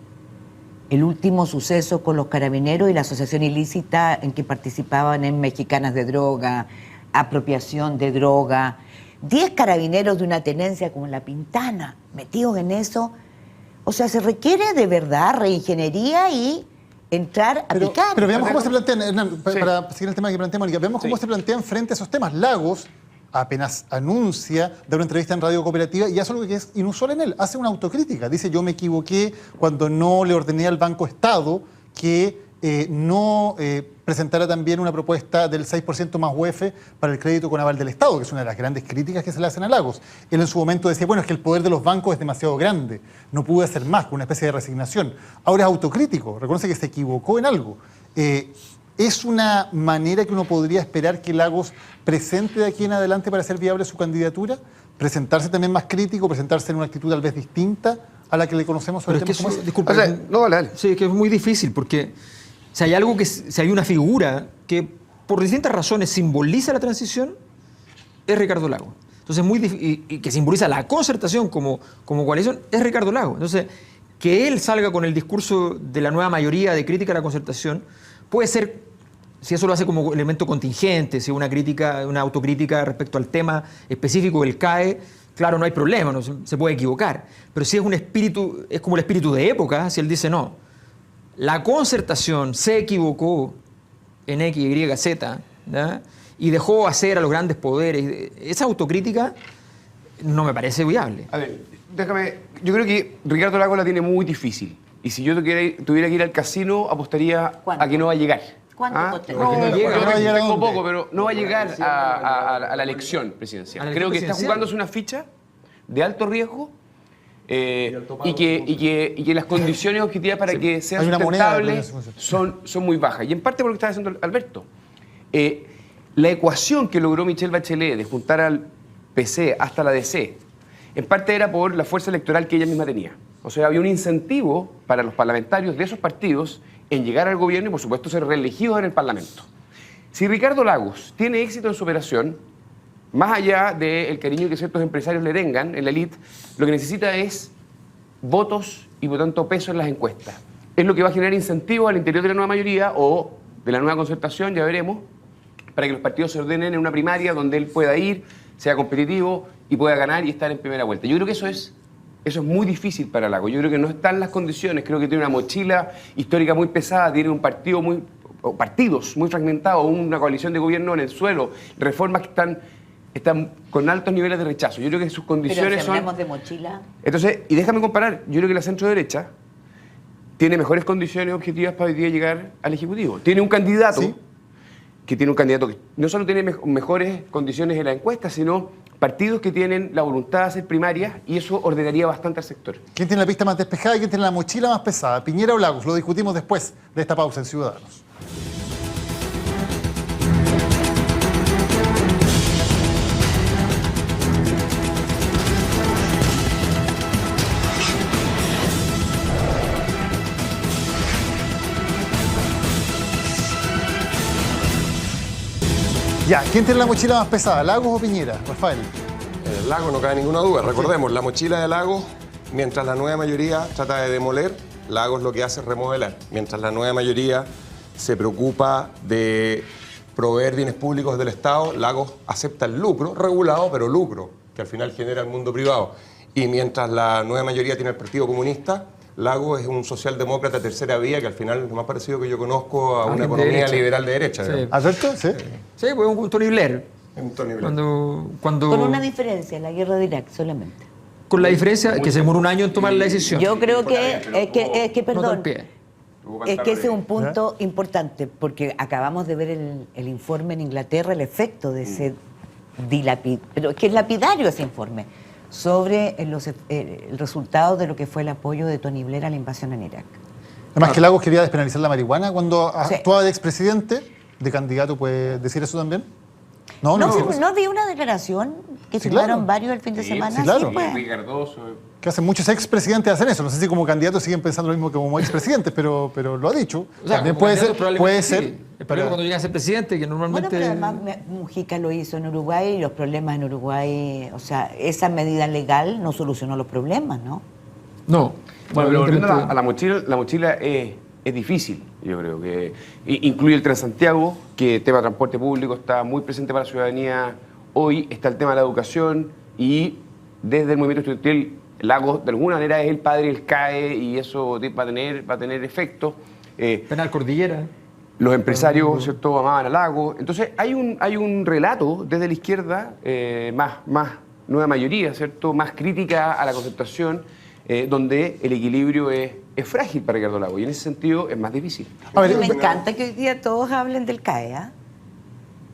El último suceso con los carabineros y la asociación ilícita en que participaban en Mexicanas de Droga, apropiación de droga, 10 carabineros de una tenencia como La Pintana metidos en eso. O sea, se requiere de verdad reingeniería y entrar a picar. Pero veamos cómo se plantean, Hernán, para seguir el tema que plantea Mónica, veamos cómo se plantean frente a esos temas. Lagos apenas anuncia dar una entrevista en Radio Cooperativa y hace algo que es inusual en él, hace una autocrítica. Dice, yo me equivoqué cuando no le ordené al Banco Estado que no presentara también una propuesta del 6% más UEF para el crédito con aval del Estado, que es una de las grandes críticas que se le hacen a Lagos. Él en su momento decía, bueno, es que el poder de los bancos es demasiado grande, no pude hacer más, con una especie de resignación. Ahora es autocrítico, reconoce que se equivocó en algo. ¿Es una manera que uno podría esperar que Lagos presente de aquí en adelante para hacer viable su candidatura? ¿Presentarse también más crítico, presentarse en una actitud tal vez distinta a la que le conocemos sobre Pero el tema como ese? disculpa, sí, es que es muy difícil porque si hay algo si hay una figura que por distintas razones simboliza la transición, es Ricardo Lagos. Entonces, y que simboliza la concertación como coalición, es Ricardo Lagos. Entonces, que él salga con el discurso de la nueva mayoría de crítica a la concertación puede ser, si eso lo hace como elemento contingente, si una autocrítica respecto al tema específico del CAE, claro, no hay problema, no se puede equivocar. Pero si es un espíritu, es como el espíritu de época, si él dice no, la concertación se equivocó en X, Y, Z, ¿ya? Y dejó hacer a los grandes poderes, esa autocrítica no me parece viable. A ver, yo creo que Ricardo Lagos la tiene muy difícil. Y si yo tuviera que ir al casino, apostaría a que no va a llegar. ¿Cuánto tengo poco, pero no va a llegar a la elección presidencial. Creo que está jugándose una ficha de alto riesgo y que las condiciones objetivas para que sea sustentable son muy bajas. Y en parte por lo que estaba diciendo Alberto. La ecuación que logró Michelle Bachelet de juntar al PC hasta la DC, en parte era por la fuerza electoral que ella misma tenía. O sea, había un incentivo para los parlamentarios de esos partidos en llegar al gobierno y, por supuesto, ser reelegidos en el Parlamento. Si Ricardo Lagos tiene éxito en su operación, más allá del cariño que ciertos empresarios le tengan en la élite, lo que necesita es votos y, por tanto, peso en las encuestas. Es lo que va a generar incentivos al interior de la nueva mayoría o de la nueva concertación, ya veremos, para que los partidos se ordenen en una primaria donde él pueda ir, sea competitivo y pueda ganar y estar en primera vuelta. Yo creo que eso es muy difícil para Lagos. Yo creo que no están las condiciones. Creo que tiene una mochila histórica muy pesada, tiene un partido partidos muy fragmentados, una coalición de gobierno en el suelo, reformas que están con altos niveles de rechazo. Yo creo que sus condiciones Pero si hablamos de mochila. Entonces, y déjame comparar, yo creo que la centro-derecha tiene mejores condiciones objetivas para hoy día llegar al Ejecutivo. Tiene un candidato que no solo tiene mejores condiciones en la encuesta, sino partidos que tienen la voluntad de hacer primarias y eso ordenaría bastante al sector. ¿Quién tiene la pista más despejada y quién tiene la mochila más pesada? ¿Piñera o Lagos? Lo discutimos después de esta pausa en Ciudadanos. Ya, ¿quién tiene la mochila más pesada, Lagos o Piñera? Rafael. El Lago no cabe ninguna duda. Recordemos, la mochila de Lagos, mientras la nueva mayoría trata de demoler, Lagos lo que hace es remodelar. Mientras la nueva mayoría se preocupa de proveer bienes públicos del Estado, Lagos acepta el lucro, regulado, pero lucro, que al final genera el mundo privado. Y mientras la nueva mayoría tiene el Partido Comunista, Lagos es un socialdemócrata tercera vía que al final es lo más parecido que yo conozco a una economía liberal de derecha. Sí. ¿Alberto? Sí. Sí, pues un Tony Blair. Un Tony Blair. Cuando... Con una diferencia, la guerra de Irak solamente. Con la diferencia que se demoró un año en tomar la decisión. Yo creo que perdón, pie. es que ese es un punto importante, porque acabamos de ver el informe en Inglaterra, el efecto de ese pero es que es lapidario ese informe, sobre el resultado de lo que fue el apoyo de Tony Blair a la invasión en Irak. Además que Lagos quería despenalizar la marihuana cuando actuaba de expresidente, de candidato, ¿puede decir eso también? No vi una declaración que firmaron varios el fin de semana. Sí, claro. Pues. Que hacen muchos expresidentes hacen eso. No sé si como candidatos siguen pensando lo mismo que como expresidentes, pero lo ha dicho. O sea, también puede ser. Sí. El problema cuando llega a ser presidente, que normalmente... Bueno, pero además Mujica lo hizo en Uruguay y los problemas en Uruguay, o sea, esa medida legal no solucionó los problemas, ¿no? No. Bueno, pero volviendo a la mochila es difícil, yo creo que incluye el Transantiago, que el tema de transporte público está muy presente para la ciudadanía hoy, está el tema de la educación y desde el movimiento estudiantil Lagos de alguna manera es el padre del CAE y eso va a tener efecto. Penal Cordillera. Los empresarios, ¿cierto?, amaban a Lagos. Entonces hay un relato desde la izquierda más nueva mayoría, ¿cierto?, más crítica a la concertación, donde el equilibrio es frágil para Ricardo Lagos y en ese sentido es más difícil. Me encanta que hoy día todos hablen del CAE, ¿eh?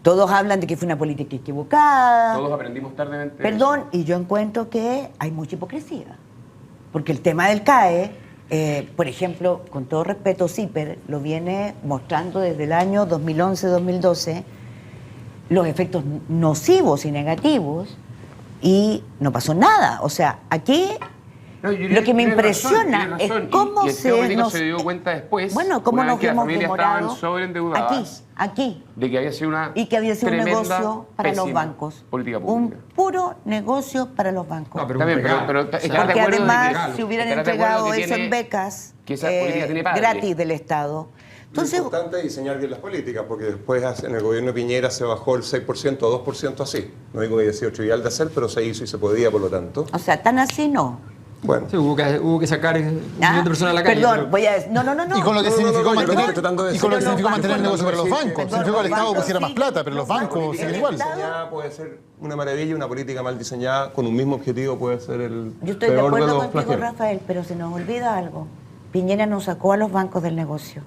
Todos hablan de que fue una política equivocada. Todos aprendimos tardemente. Perdón, y yo encuentro que hay mucha hipocresía. Porque el tema del CAE, por ejemplo, con todo respeto, CIPER lo viene mostrando desde el año 2011-2012, los efectos nocivos y negativos, y no pasó nada. O sea, aquí... No, lo que me impresiona es cómo y el se dio cuenta después, bueno, cómo nos que las vimos familias estaban sobreendeudadas aquí de que había sido una y que había sido un negocio para los pésima bancos, política pública. un puro negocio para los bancos. No, pero porque además si hubieran entregado eso en becas gratis del Estado. Entonces, lo importante es diseñar bien las políticas, porque después en el gobierno de Piñera se bajó el 6% a 2% así. No digo que haya sido trivial de hacer, pero se hizo y se podía, por lo tanto. O sea, tan así no. Bueno. Sí, hubo que sacar un millón de personas a la calle. Perdón, voy a decir, no. Y con lo que significó mantener el negocio para los bancos. Significó que el Estado pusiera más plata, pero los bancos siguen igual. Puede ser una maravilla, una política mal diseñada con un mismo objetivo puede ser el Yo estoy de acuerdo contigo, Rafael, pero se nos olvida algo. Piñera nos sacó a los bancos del negocio.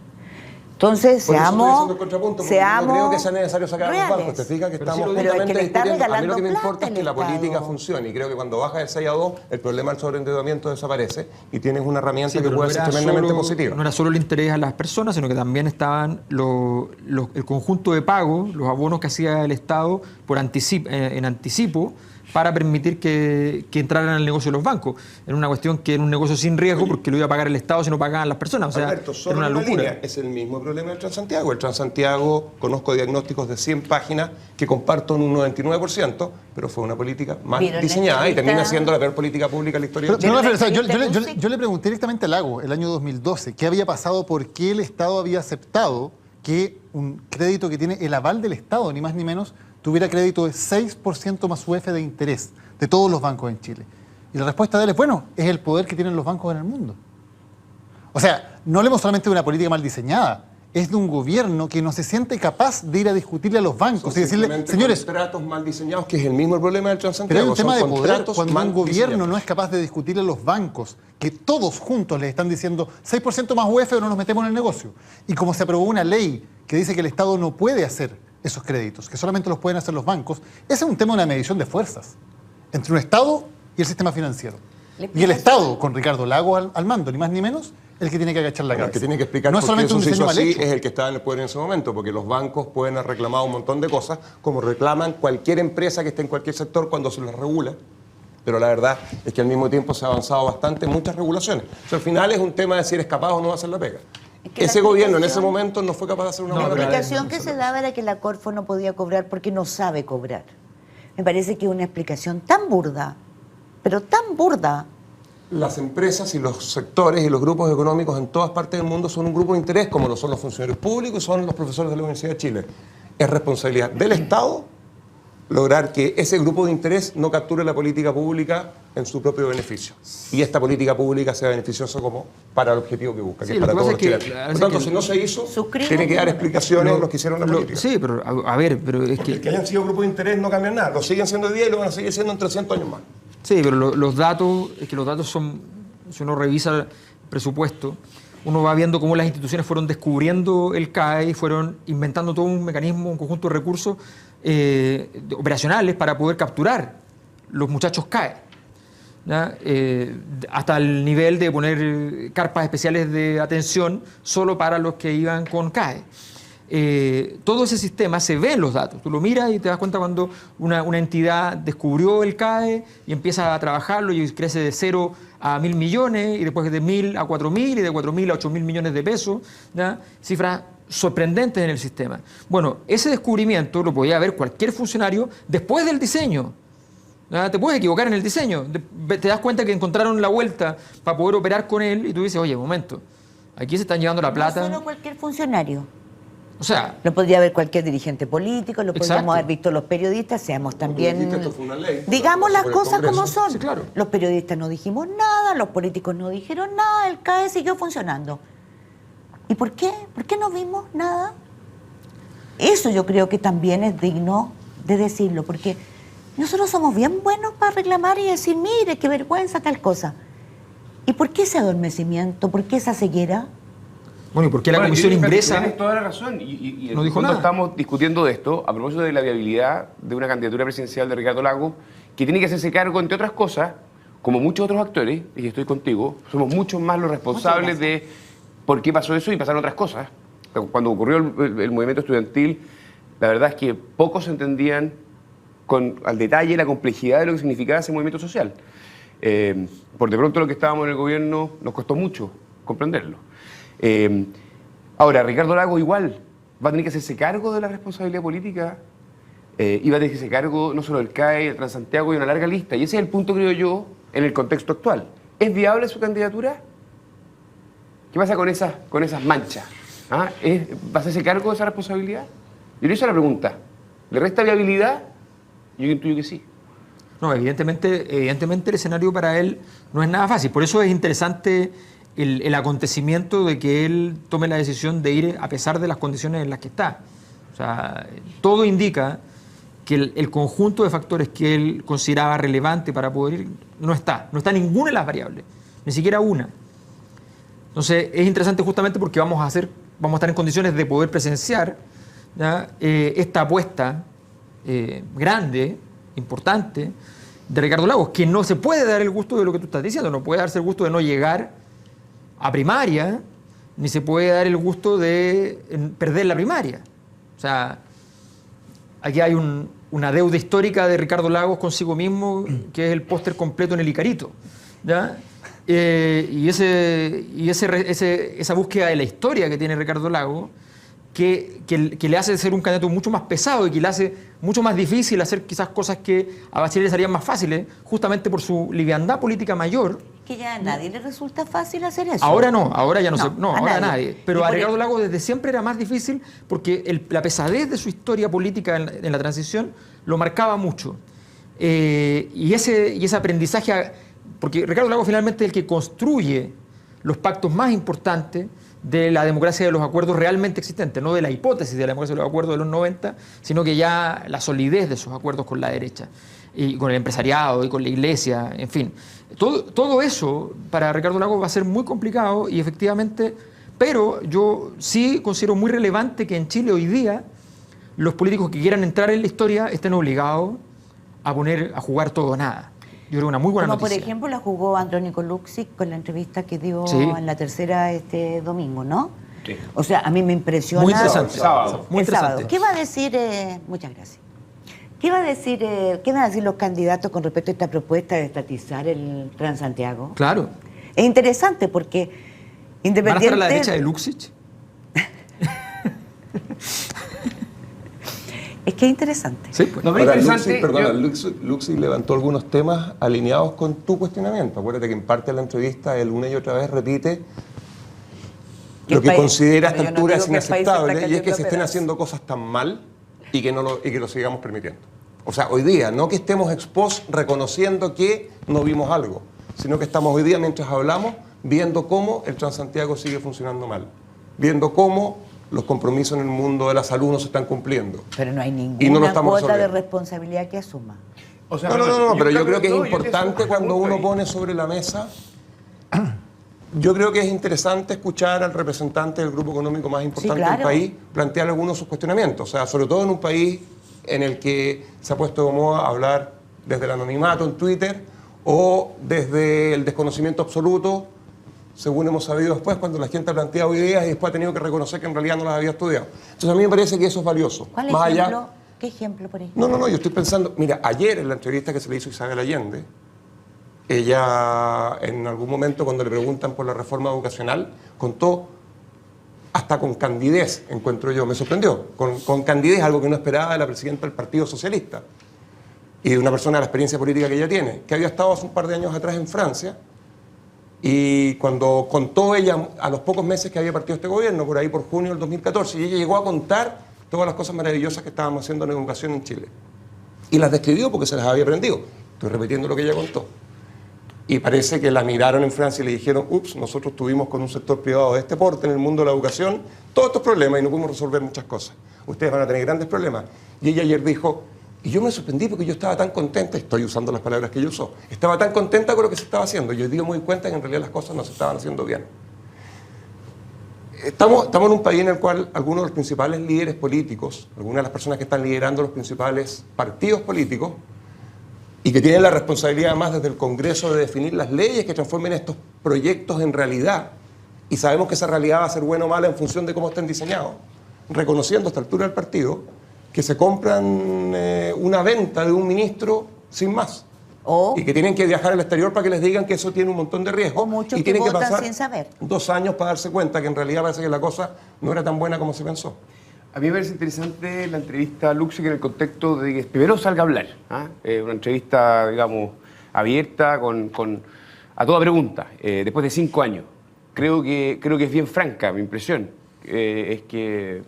Entonces, seamos no creo que sea necesario sacar a los bancos. Te fijas que estamos justamente discutiendo. A mí lo que me importa es que la política funcione. Y creo que cuando baja de 6 a 2, el problema del sobreendeudamiento desaparece y tienes una herramienta que puede ser tremendamente positiva. No era solo el interés a las personas, sino que también estaban el conjunto de pagos, los abonos que hacía el Estado en anticipo, para permitir que entraran al negocio de los bancos. Era una cuestión que era un negocio sin riesgo porque lo iba a pagar el Estado si no pagaban las personas. O sea, Alberto, era una locura. Es el mismo problema del Transantiago. El Transantiago, conozco diagnósticos de 100 páginas que comparto en un 99%, pero fue una política mal diseñada y termina siendo la peor política pública en la historia de Chile. Yo le pregunté directamente a Lagos el año 2012 qué había pasado, por qué el Estado había aceptado que un crédito que tiene el aval del Estado, ni más ni menos, tuviera crédito de 6% más UF de interés de todos los bancos en Chile. Y la respuesta de él es, bueno, es el poder que tienen los bancos en el mundo. O sea, no hablemos solamente de una política mal diseñada, es de un gobierno que no se siente capaz de ir a discutirle a los bancos y decirle, señores... contratos mal diseñados, que es el mismo problema del Transantiago. Pero hay un tema de poder cuando un gobierno no es capaz de discutirle a los bancos, que todos juntos les están diciendo 6% más UF o no nos metemos en el negocio. Y como se aprobó una ley que dice que el Estado no puede hacer esos créditos, que solamente los pueden hacer los bancos, ese es un tema de una medición de fuerzas entre un Estado y el sistema financiero. Y el Estado, con Ricardo Lagos al mando, ni más ni menos, el que tiene que agachar la cabeza. El que tiene que explicar por qué eso se hizo así es el que estaba en el poder en ese momento, porque los bancos pueden haber reclamado un montón de cosas, como reclaman cualquier empresa que esté en cualquier sector cuando se les regula. Pero la verdad es que al mismo tiempo se ha avanzado bastante en muchas regulaciones. O sea, al final es un tema de si eres capaz o no de hacer la pega. Ese gobierno en ese momento no fue capaz de hacer una La buena tarea. explicación que se daba era que la Corfo no podía cobrar porque no sabe cobrar. Me parece que es una explicación tan burda, pero tan burda. Las empresas y los sectores y los grupos económicos en todas partes del mundo son un grupo de interés, como lo son los funcionarios públicos y son los profesores de la Universidad de Chile. Es responsabilidad del Estado lograr que ese grupo de interés no capture la política pública en su propio beneficio. Y esta política pública sea beneficiosa como para el objetivo que busca, que es para todos los chilenos. Por tanto, si no se hizo, tiene que dar explicaciones a los que hicieron la política. Sí, pero a ver, pero es Porque el que hayan sido grupos de interés no cambian nada. Lo siguen siendo hoy día y lo van a seguir siendo en 300 años más. Sí, pero los datos, es que los datos son, si uno revisa el presupuesto, uno va viendo cómo las instituciones fueron descubriendo el CAE y fueron inventando todo un mecanismo, un conjunto de recursos operacionales para poder capturar los muchachos CAE. Hasta el nivel de poner carpas especiales de atención solo para los que iban con CAE. Todo ese sistema se ve en los datos. Tú lo miras y te das cuenta cuando una entidad descubrió el CAE y empieza a trabajarlo y crece de 0 a 1.000 millones y después de 1.000 a 4.000 y de 4.000 a 8.000 millones de pesos, cifras sorprendentes en el sistema. Bueno, ese descubrimiento lo podía ver cualquier funcionario después del diseño. Te puedes equivocar en el diseño. Te das cuenta que encontraron la vuelta para poder operar con él y tú dices, oye, momento, aquí se están llevando la plata. No solo cualquier funcionario. O sea, lo podría ver cualquier dirigente político, lo podríamos exacto. haber visto los periodistas, seamos también... Esto fue una ley, digamos las cosas como son. Sí, claro. Los periodistas no dijimos nada, los políticos no dijeron nada, el CAE siguió funcionando. ¿Y por qué? ¿Por qué no vimos nada? Eso yo creo que también es digno de decirlo, porque nosotros somos bien buenos para reclamar y decir, mire, qué vergüenza tal cosa. ¿Y por qué ese adormecimiento? ¿Por qué esa ceguera? Bueno, ¿y por qué la comisión ingresa? Tienes toda la razón. Y en no el dijo fondo nada. estamos discutiendo de esto a propósito de la viabilidad de una candidatura presidencial de Ricardo Lagos, que tiene que hacerse cargo, entre otras cosas, como muchos otros actores, y estoy contigo, somos muchos más los responsables de por qué pasó eso y pasaron otras cosas. Cuando ocurrió el movimiento estudiantil, la verdad es que pocos entendían al detalle la complejidad de lo que significaba ese movimiento social. Por de pronto, lo que estábamos en el gobierno nos costó mucho comprenderlo. Ahora, Ricardo Lagos igual va a tener que hacerse cargo de la responsabilidad política y va a tener que hacerse cargo no solo del CAE, del Transantiago y una larga lista. Y ese es el punto, creo yo, en el contexto actual. ¿Es viable su candidatura? ¿Qué pasa con esas manchas? ¿Va a hacerse cargo de esa responsabilidad? Yo le hice la pregunta. ¿Le resta viabilidad? Yo intuyo que sí. No, evidentemente el escenario para él no es nada fácil. Por eso es interesante el acontecimiento de que él tome la decisión de ir a pesar de las condiciones en las que está. O sea, todo indica que el conjunto de factores que él consideraba relevante para poder ir no está ninguna de las variables, ni siquiera una. Entonces es interesante justamente porque vamos a estar en condiciones de poder presenciar esta apuesta grande, importante, de Ricardo Lagos, que no se puede dar el gusto de lo que tú estás diciendo, no puede darse el gusto de no llegar a primaria, ni se puede dar el gusto de perder la primaria. O sea, aquí hay una deuda histórica de Ricardo Lagos consigo mismo, que es el póster completo en el Icarito, ¿ya? Y esa búsqueda de la historia que tiene Ricardo Lagos, que le hace ser un candidato mucho más pesado y que le hace mucho más difícil hacer quizás cosas que a Bachelet les harían más fáciles, justamente por su liviandad política mayor. Que ya a nadie le resulta fácil hacer eso. Ahora no, ahora ya no, ahora a nadie. Pero a Y Ricardo Lagos desde siempre era más difícil porque la pesadez de su historia política en la transición lo marcaba mucho. Y ese aprendizaje, porque Ricardo Lagos finalmente es el que construye los pactos más importantes de la democracia de los acuerdos realmente existentes, no de la hipótesis de la democracia de los acuerdos de los 90, sino que ya la solidez de esos acuerdos con la derecha, y con el empresariado, y con la iglesia, en fin. Todo eso para Ricardo Lagos va a ser muy complicado y efectivamente, pero yo sí considero muy relevante que en Chile hoy día los políticos que quieran entrar en la historia estén obligados a jugar todo o nada. Yo creo que una muy buena noticia. noticia. Por ejemplo, la jugó Andrónico Luksic con la entrevista que dio Sí. en la tercera este domingo, ¿no? Sí. O sea, a mí me impresiona. Muy interesante. Sábado. Muy El sábado. interesante. ¿Qué va a decir? Muchas gracias. ¿Qué van a decir los candidatos con respecto a esta propuesta de estatizar el Transantiago? Claro. Es interesante porque Independiente... ¿Van a estar a la derecha de Luksich? Es que es interesante. Sí, pues. No, pero interesante. Luksich levantó algunos temas alineados con tu cuestionamiento. Acuérdate que en parte de la entrevista él una y otra vez repite lo que considera a esta altura es inaceptable, y es que se estén haciendo cosas tan mal y que lo sigamos permitiendo. O sea, hoy día, no que estemos ex post reconociendo que no vimos algo, sino que estamos hoy día, mientras hablamos, viendo cómo el Transantiago sigue funcionando mal, viendo cómo los compromisos en el mundo de la salud no se están cumpliendo. Pero no hay ninguna cuota de responsabilidad que asuma. O sea, no, pero yo creo que es importante cuando uno pone sobre la mesa. Yo creo que es interesante escuchar al representante del grupo económico más importante del país plantear algunos de sus cuestionamientos. O sea, sobre todo en un país en el que se ha puesto de moda hablar desde el anonimato en Twitter o desde el desconocimiento absoluto, según hemos sabido después, cuando la gente ha planteado ideas y después ha tenido que reconocer que en realidad no las había estudiado. Entonces a mí me parece que eso es valioso. ¿Cuál ejemplo? ¿Qué ejemplo, por ejemplo? No, yo estoy pensando, mira, ayer en la entrevista que se le hizo a Isabel Allende, ella en algún momento cuando le preguntan por la reforma educacional, contó hasta con candidez, encuentro yo, me sorprendió, con candidez, algo que no esperaba de la presidenta del Partido Socialista y de una persona de la experiencia política que ella tiene, que había estado hace un par de años atrás en Francia. Y cuando contó ella, a los pocos meses que había partido este gobierno, por ahí por junio del 2014, y ella llegó a contar todas las cosas maravillosas que estábamos haciendo en educación en Chile. Y las describió porque se las había aprendido. Estoy repitiendo lo que ella contó. Y parece que la miraron en Francia y le dijeron, ups, nosotros tuvimos con un sector privado de este porte en el mundo de la educación todos estos problemas y no pudimos resolver muchas cosas. Ustedes van a tener grandes problemas. Y ella ayer dijo, y yo me sorprendí porque yo estaba tan contenta, estoy usando las palabras que ella usó, estaba tan contenta con lo que se estaba haciendo. Yo me di cuenta que en realidad las cosas no se estaban haciendo bien. Estamos en un país en el cual algunos de los principales líderes políticos, algunas de las personas que están liderando los principales partidos políticos y que tienen la responsabilidad más desde el Congreso de definir las leyes que transformen estos proyectos en realidad, y sabemos que esa realidad va a ser buena o mala en función de cómo estén diseñados, reconociendo a esta altura del partido que se compran una venta de un ministro sin más. Y que tienen que viajar al exterior para que les digan que eso tiene un montón de riesgos. O muchos y tienen que que votan pasar sin saber. 2 años para darse cuenta que en realidad parece que la cosa no era tan buena como se pensó. A mí me parece interesante la entrevista a Luksich en el contexto de que primero salga a hablar. Una entrevista, digamos, abierta a toda pregunta, después de 5 años. Creo que es bien franca, mi impresión. Es que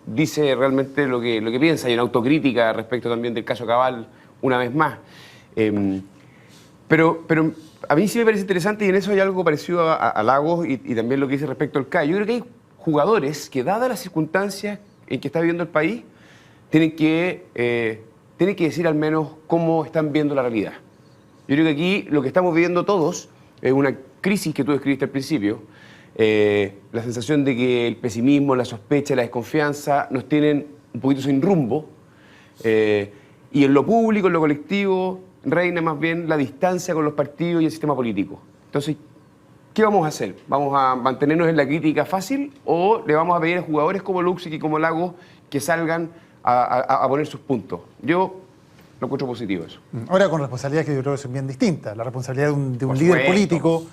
dice realmente lo que piensa, y una autocrítica respecto también del caso Cabal, una vez más. Pero a mí sí me parece interesante, y en eso hay algo parecido a Lagos y también lo que dice respecto al CAE. Yo creo que hay jugadores que, dadas las circunstancias en que está viviendo el país, tienen que decir al menos cómo están viendo la realidad. Yo creo que aquí lo que estamos viviendo todos es una crisis que tú describiste al principio, la sensación de que el pesimismo, la sospecha, la desconfianza nos tienen un poquito sin rumbo, y en lo público, en lo colectivo, reina más bien la distancia con los partidos y el sistema político. Entonces, ¿qué vamos a hacer? ¿Vamos a mantenernos en la crítica fácil o le vamos a pedir a jugadores como Luksich y como Lagos que salgan a poner sus puntos? Yo lo encuentro positivo eso. Ahora, con responsabilidades que yo creo que son bien distintas. La responsabilidad de un líder político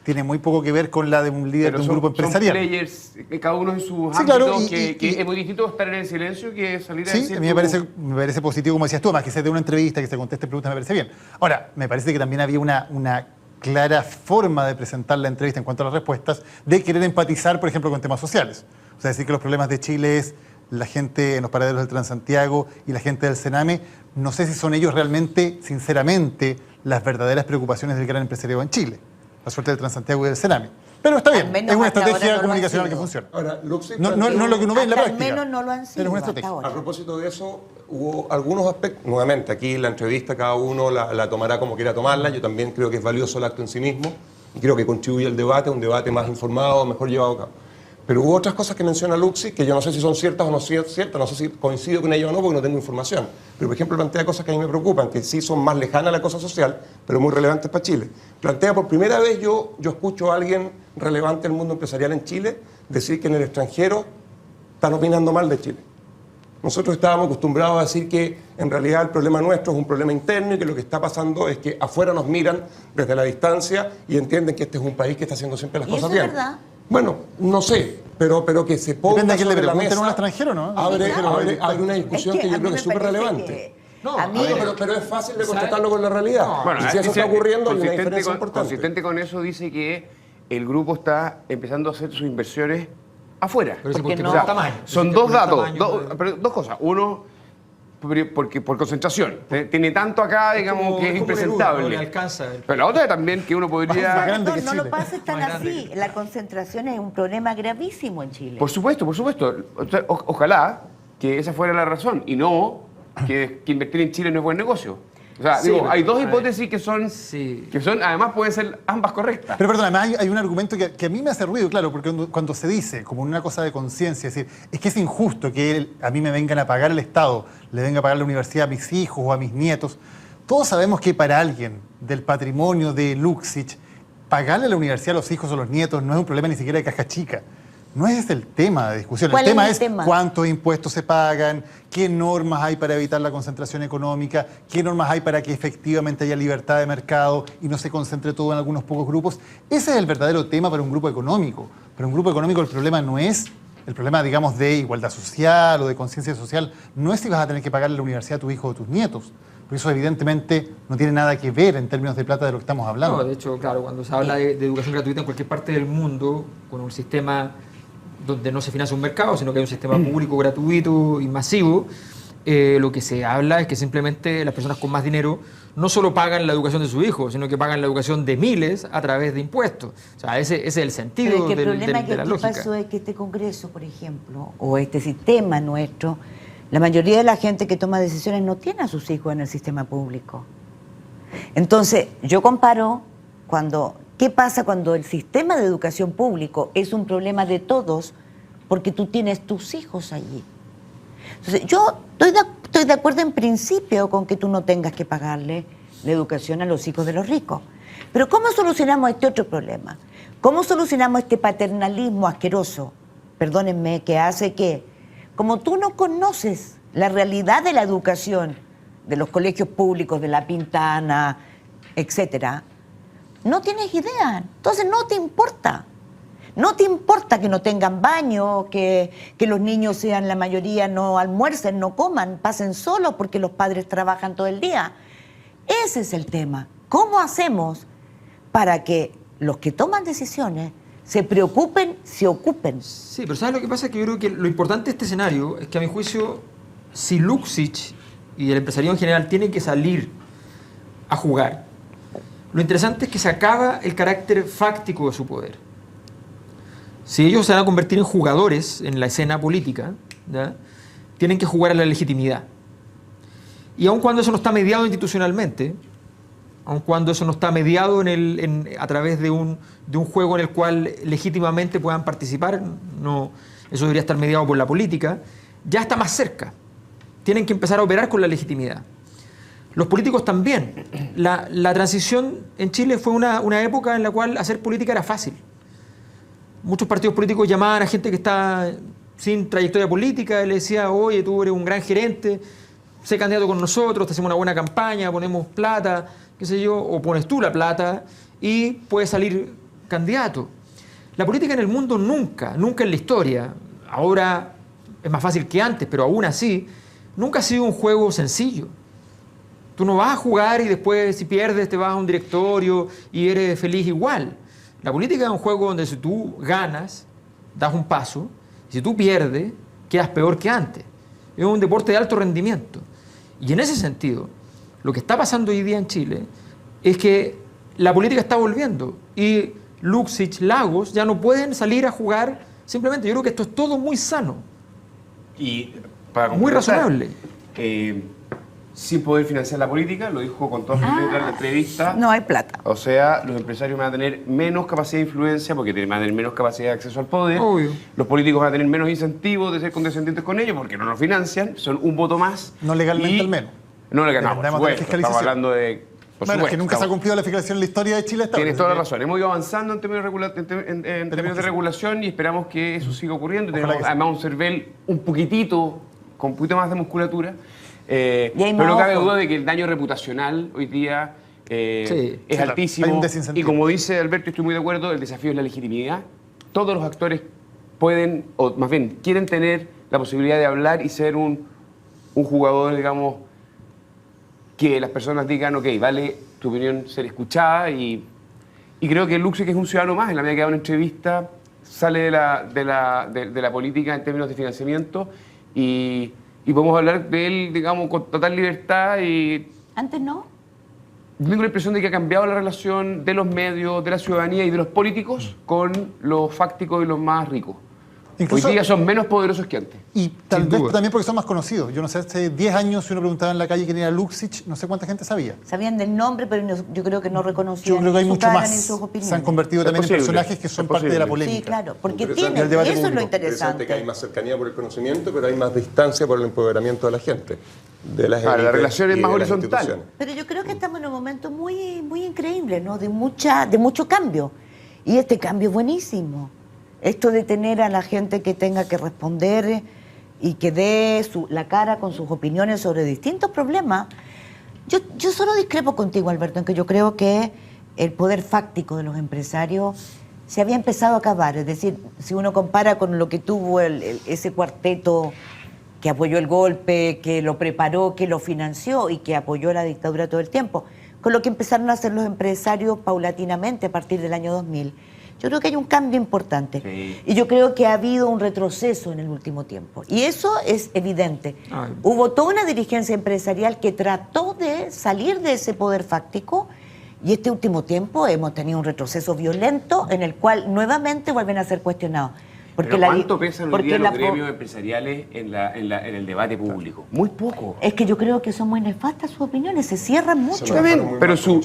tiene muy poco que ver con la de un líder de un grupo empresarial. Son players, cada uno en sus ámbitos, que es muy distinto estar en el silencio que salir a decir... Sí, a mí me parece positivo, como decías tú, más que se dé una entrevista, que se conteste preguntas, me parece bien. Ahora, me parece que también había una clara forma de presentar la entrevista en cuanto a las respuestas, de querer empatizar, por ejemplo, con temas sociales. O sea, decir que los problemas de Chile es la gente en los paraderos del Transantiago y la gente del Sename. No sé si son ellos realmente, sinceramente, las verdaderas preocupaciones del gran empresariado en Chile. La suerte del Transantiago y del Sename. Pero está bien, es una estrategia comunicacional que funciona. Ahora, no es lo que uno ve en la práctica. Al menos no lo han sido. Pero es una estrategia. A propósito de eso, hubo algunos aspectos, nuevamente, aquí la entrevista cada uno la tomará como quiera tomarla. Yo también creo que es valioso el acto en sí mismo y creo que contribuye al debate, un debate más informado, mejor llevado a cabo. Pero hubo otras cosas que menciona Luksich que yo no sé si son ciertas o no ciertas, no sé si coincido con ellas o no porque no tengo información. Pero, por ejemplo, plantea cosas que a mí me preocupan, que sí son más lejanas a la cosa social, pero muy relevantes para Chile. Plantea por primera vez, yo escucho a alguien relevante en el mundo empresarial en Chile decir que en el extranjero están opinando mal de Chile. Nosotros estábamos acostumbrados a decir que en realidad el problema nuestro es un problema interno y que lo que está pasando es que afuera nos miran desde la distancia y entienden que este es un país que está haciendo siempre las cosas bien. ¿Y eso es verdad? Bueno, no sé, pero que se ponga Depende a quién le sobre la pregunten a un mesa, extranjero, ¿no? abre una discusión que yo creo que es súper relevante. Pero es fácil de contestarlo con la realidad. Bueno, y si eso está ocurriendo, hay una consistente diferencia importante. Consistente con eso dice que el grupo está empezando a hacer sus inversiones afuera. Pero eso porque O sea, tamaño. son Por dos el datos, tamaño, pero dos cosas. Uno, porque por concentración. Tiene tanto acá, digamos, que es impresentable. No le alcanza. Pero la otra también que uno podría... No lo pases tan así. La concentración es un problema gravísimo en Chile. Por supuesto, por supuesto. Ojalá que esa fuera la razón y no que invertir en Chile no es buen negocio. O sea, Sí, digo, hay dos a ver, hipótesis que son, además pueden ser ambas correctas. Pero perdón, además hay un argumento que a mí me hace ruido, claro, porque cuando se dice, como una cosa de conciencia, es decir, es que es injusto que a mí me vengan a pagar el Estado, le venga a pagar la universidad a mis hijos o a mis nietos. Todos sabemos que para alguien del patrimonio de Luxich, pagarle a la universidad a los hijos o los nietos no es un problema ni siquiera de caja chica. No es ese el tema de discusión. El tema es cuántos impuestos se pagan, qué normas hay para evitar la concentración económica, qué normas hay para que efectivamente haya libertad de mercado y no se concentre todo en algunos pocos grupos. Ese es el verdadero tema para un grupo económico. Para un grupo económico el problema no es el problema, digamos, de igualdad social o de conciencia social. No es si vas a tener que pagarle a la universidad a tu hijo o a tus nietos. Porque eso evidentemente no tiene nada que ver en términos de plata de lo que estamos hablando. No, de hecho, claro, cuando se habla de educación gratuita en cualquier parte del mundo, con un sistema donde no se financia un mercado, sino que hay un sistema público gratuito y masivo, lo que se habla es que simplemente las personas con más dinero no solo pagan la educación de sus hijos, sino que pagan la educación de miles a través de impuestos. O sea, ese es el sentido de la lógica. Pero el problema que aquí pasó es que este Congreso, por ejemplo, o este sistema nuestro, la mayoría de la gente que toma decisiones no tiene a sus hijos en el sistema público. Entonces, yo comparo ¿qué pasa cuando el sistema de educación público es un problema de todos porque tú tienes tus hijos allí? Entonces, yo estoy de acuerdo en principio con que tú no tengas que pagarle la educación a los hijos de los ricos. Pero ¿cómo solucionamos este otro problema? ¿Cómo solucionamos este paternalismo asqueroso, perdónenme, que hace que, como tú no conoces la realidad de la educación de los colegios públicos, de La Pintana, etcétera, no tienes idea, entonces no te importa. No te importa que no tengan baño, que los niños sean la mayoría, no almuercen, no coman, pasen solos porque los padres trabajan todo el día. Ese es el tema. ¿Cómo hacemos para que los que toman decisiones se preocupen, se ocupen? Sí, pero ¿sabes lo que pasa? Que yo creo que lo importante de este escenario es que, a mi juicio, si Luxich y el empresariado en general tienen que salir a jugar, lo interesante es que se acaba el carácter fáctico de su poder. Si ellos se van a convertir en jugadores en la escena política, ¿ya?, tienen que jugar a la legitimidad. Y aun cuando eso no está mediado institucionalmente, aun cuando eso no está mediado a través de un juego en el cual legítimamente puedan participar, no, eso debería estar mediado por la política, ya está más cerca. Tienen que empezar a operar con la legitimidad. Los políticos también. La transición en Chile fue una época en la cual hacer política era fácil. Muchos partidos políticos llamaban a gente que está sin trayectoria política y le decía: oye, tú eres un gran gerente, sé candidato con nosotros, te hacemos una buena campaña, ponemos plata, qué sé yo, o pones tú la plata y puedes salir candidato. La política en el mundo nunca en la historia, ahora es más fácil que antes, pero aún así, nunca ha sido un juego sencillo. Tú no vas a jugar y después, si pierdes, te vas a un directorio y eres feliz igual. La política es un juego donde si tú ganas, das un paso, y si tú pierdes, quedas peor que antes. Es un deporte de alto rendimiento. Y en ese sentido, lo que está pasando hoy día en Chile es que la política está volviendo y Luxich, Lagos ya no pueden salir a jugar simplemente. Yo creo que esto es todo muy sano. Y para muy razonable. Sin poder financiar la política, lo dijo con todas sus letras en la entrevista. No hay plata. O sea, los empresarios van a tener menos capacidad de influencia porque van a tener menos capacidad de acceso al poder. Obvio. Los políticos van a tener menos incentivos de ser condescendientes con ellos porque no nos financian, son un voto más. No legalmente al menos. No legalmente, por supuesto. Estamos hablando de... Bueno, es que nunca se ha cumplido la fiscalización en la historia de Chile. Tienes toda la razón. Hemos ido avanzando en términos de regulación y esperamos que eso siga ocurriendo. Tenemos además un CERVEL un poquitito, con un poquito más de musculatura. Pero no cabe duda de que el daño reputacional hoy día es altísimo. Y como dice Alberto, estoy muy de acuerdo, el desafío es la legitimidad. todos los actores pueden, o más bien, quieren tener la posibilidad de hablar y ser un jugador, digamos, que las personas digan, ok, vale tu opinión ser escuchada, y creo que Luksic es un ciudadano más, en la medida que da una entrevista, sale de la política en términos de financiamiento, y podemos hablar de él, digamos, con total libertad. Y antes no. tengo la impresión de que ha cambiado la relación de los medios, de la ciudadanía y de los políticos con los fácticos y los más ricos. Incluso, hoy día son menos poderosos que antes. Y tal vez también porque son más conocidos. Yo no sé, hace 10 años si uno preguntaba en la calle quién era Luksic, no sé cuánta gente sabía. Sabían del nombre, pero yo creo que no reconocían. Yo creo que hay mucho más. Sus opiniones. Se han convertido también en personajes que son parte de la polémica. Sí, claro, porque tienen, y eso es lo interesante. Que hay más cercanía por el conocimiento, pero hay más distancia por el empoderamiento de la gente. De las la relación es más horizontal. Pero yo creo que estamos en un momento muy, muy increíble, ¿no? De mucho cambio. Y este cambio es buenísimo. Esto de tener a la gente que tenga que responder y que dé la cara con sus opiniones sobre distintos problemas. Yo solo discrepo contigo, Alberto, en que yo creo que el poder fáctico de los empresarios se había empezado a acabar. Es decir, si uno compara con lo que tuvo ese cuarteto que apoyó el golpe, que lo preparó, que lo financió y que apoyó la dictadura todo el tiempo, con lo que empezaron a hacer los empresarios paulatinamente a partir del año 2000. Yo creo que hay un cambio importante. Sí. Y yo creo que ha habido un retroceso en el último tiempo. Y eso es evidente. Ay. Hubo toda una dirigencia empresarial que trató de salir de ese poder fáctico, y este último tiempo hemos tenido un retroceso violento en el cual nuevamente vuelven a ser cuestionados. Porque ¿cuánto pesan hoy día los gremios empresariales en el debate público? Muy poco. Es que yo creo que son muy nefastas sus opiniones, se cierran mucho. Pero su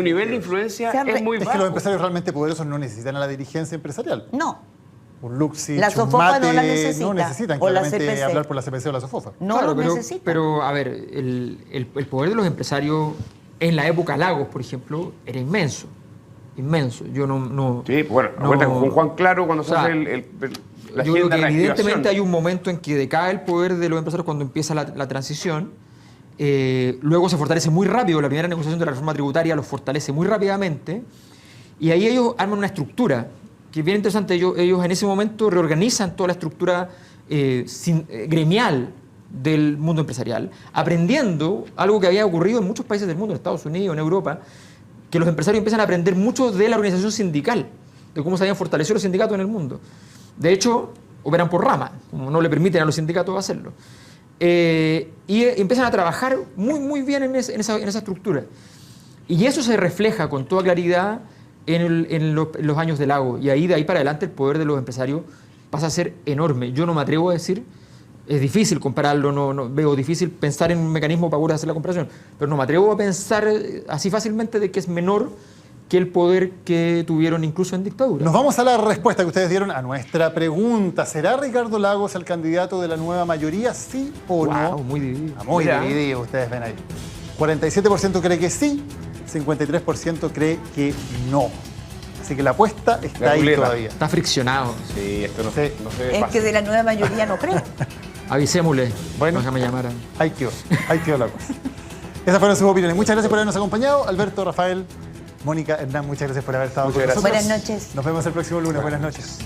nivel de influencia es muy bajo. Es que los empresarios realmente poderosos no necesitan a la dirigencia empresarial. No. Un Luksic, la SOFOFA no la necesita. No necesitan claramente hablar por la CPC o la SOFOFA. No claro, lo necesitan. Pero, a ver, el poder de los empresarios en la época Lagos, por ejemplo, era inmenso. Inmenso. Yo no sí, bueno, acuérdate con Juan Claro cuando se hace la yo creo que evidentemente hay un momento en que decae el poder de los empresarios cuando empieza la transición. Luego se fortalece muy rápido. La primera negociación de la reforma tributaria los fortalece muy rápidamente. Y ahí ellos arman una estructura que es bien interesante. Ellos en ese momento reorganizan toda la estructura gremial del mundo empresarial, aprendiendo algo que había ocurrido en muchos países del mundo, en Estados Unidos, en Europa, que los empresarios empiezan a aprender mucho de la organización sindical, de cómo se habían fortalecido los sindicatos en el mundo. De hecho, operan por rama, como no le permiten a los sindicatos hacerlo. Y empiezan a trabajar muy, muy bien en esa estructura. Y eso se refleja con toda claridad en los años de Lagos. Y de ahí para adelante el poder de los empresarios pasa a ser enorme. Yo no me atrevo a decir... Es difícil compararlo, no veo difícil pensar en un mecanismo para poder hacer la comparación, pero no me atrevo a pensar así fácilmente de que es menor que el poder que tuvieron incluso en dictadura. Nos vamos a la respuesta que ustedes dieron a nuestra pregunta. ¿Será Ricardo Lagos el candidato de la nueva mayoría, sí o no? Muy dividido. Muy dividido, ustedes ven ahí. 47% cree que sí, 53% cree que no. Así que la apuesta está ahí todavía. Está friccionado. Sí, esto no se Es pasa. que de la nueva mayoría no creo. Avisémosle. Bueno, déjame llamar. Ahí quedó la cosa. Esas fueron sus opiniones. Muchas gracias por habernos acompañado. Alberto, Rafael, Mónica, Hernán, muchas gracias por haber estado con nosotros. Buenas noches. Nos vemos el próximo lunes. Buenas noches.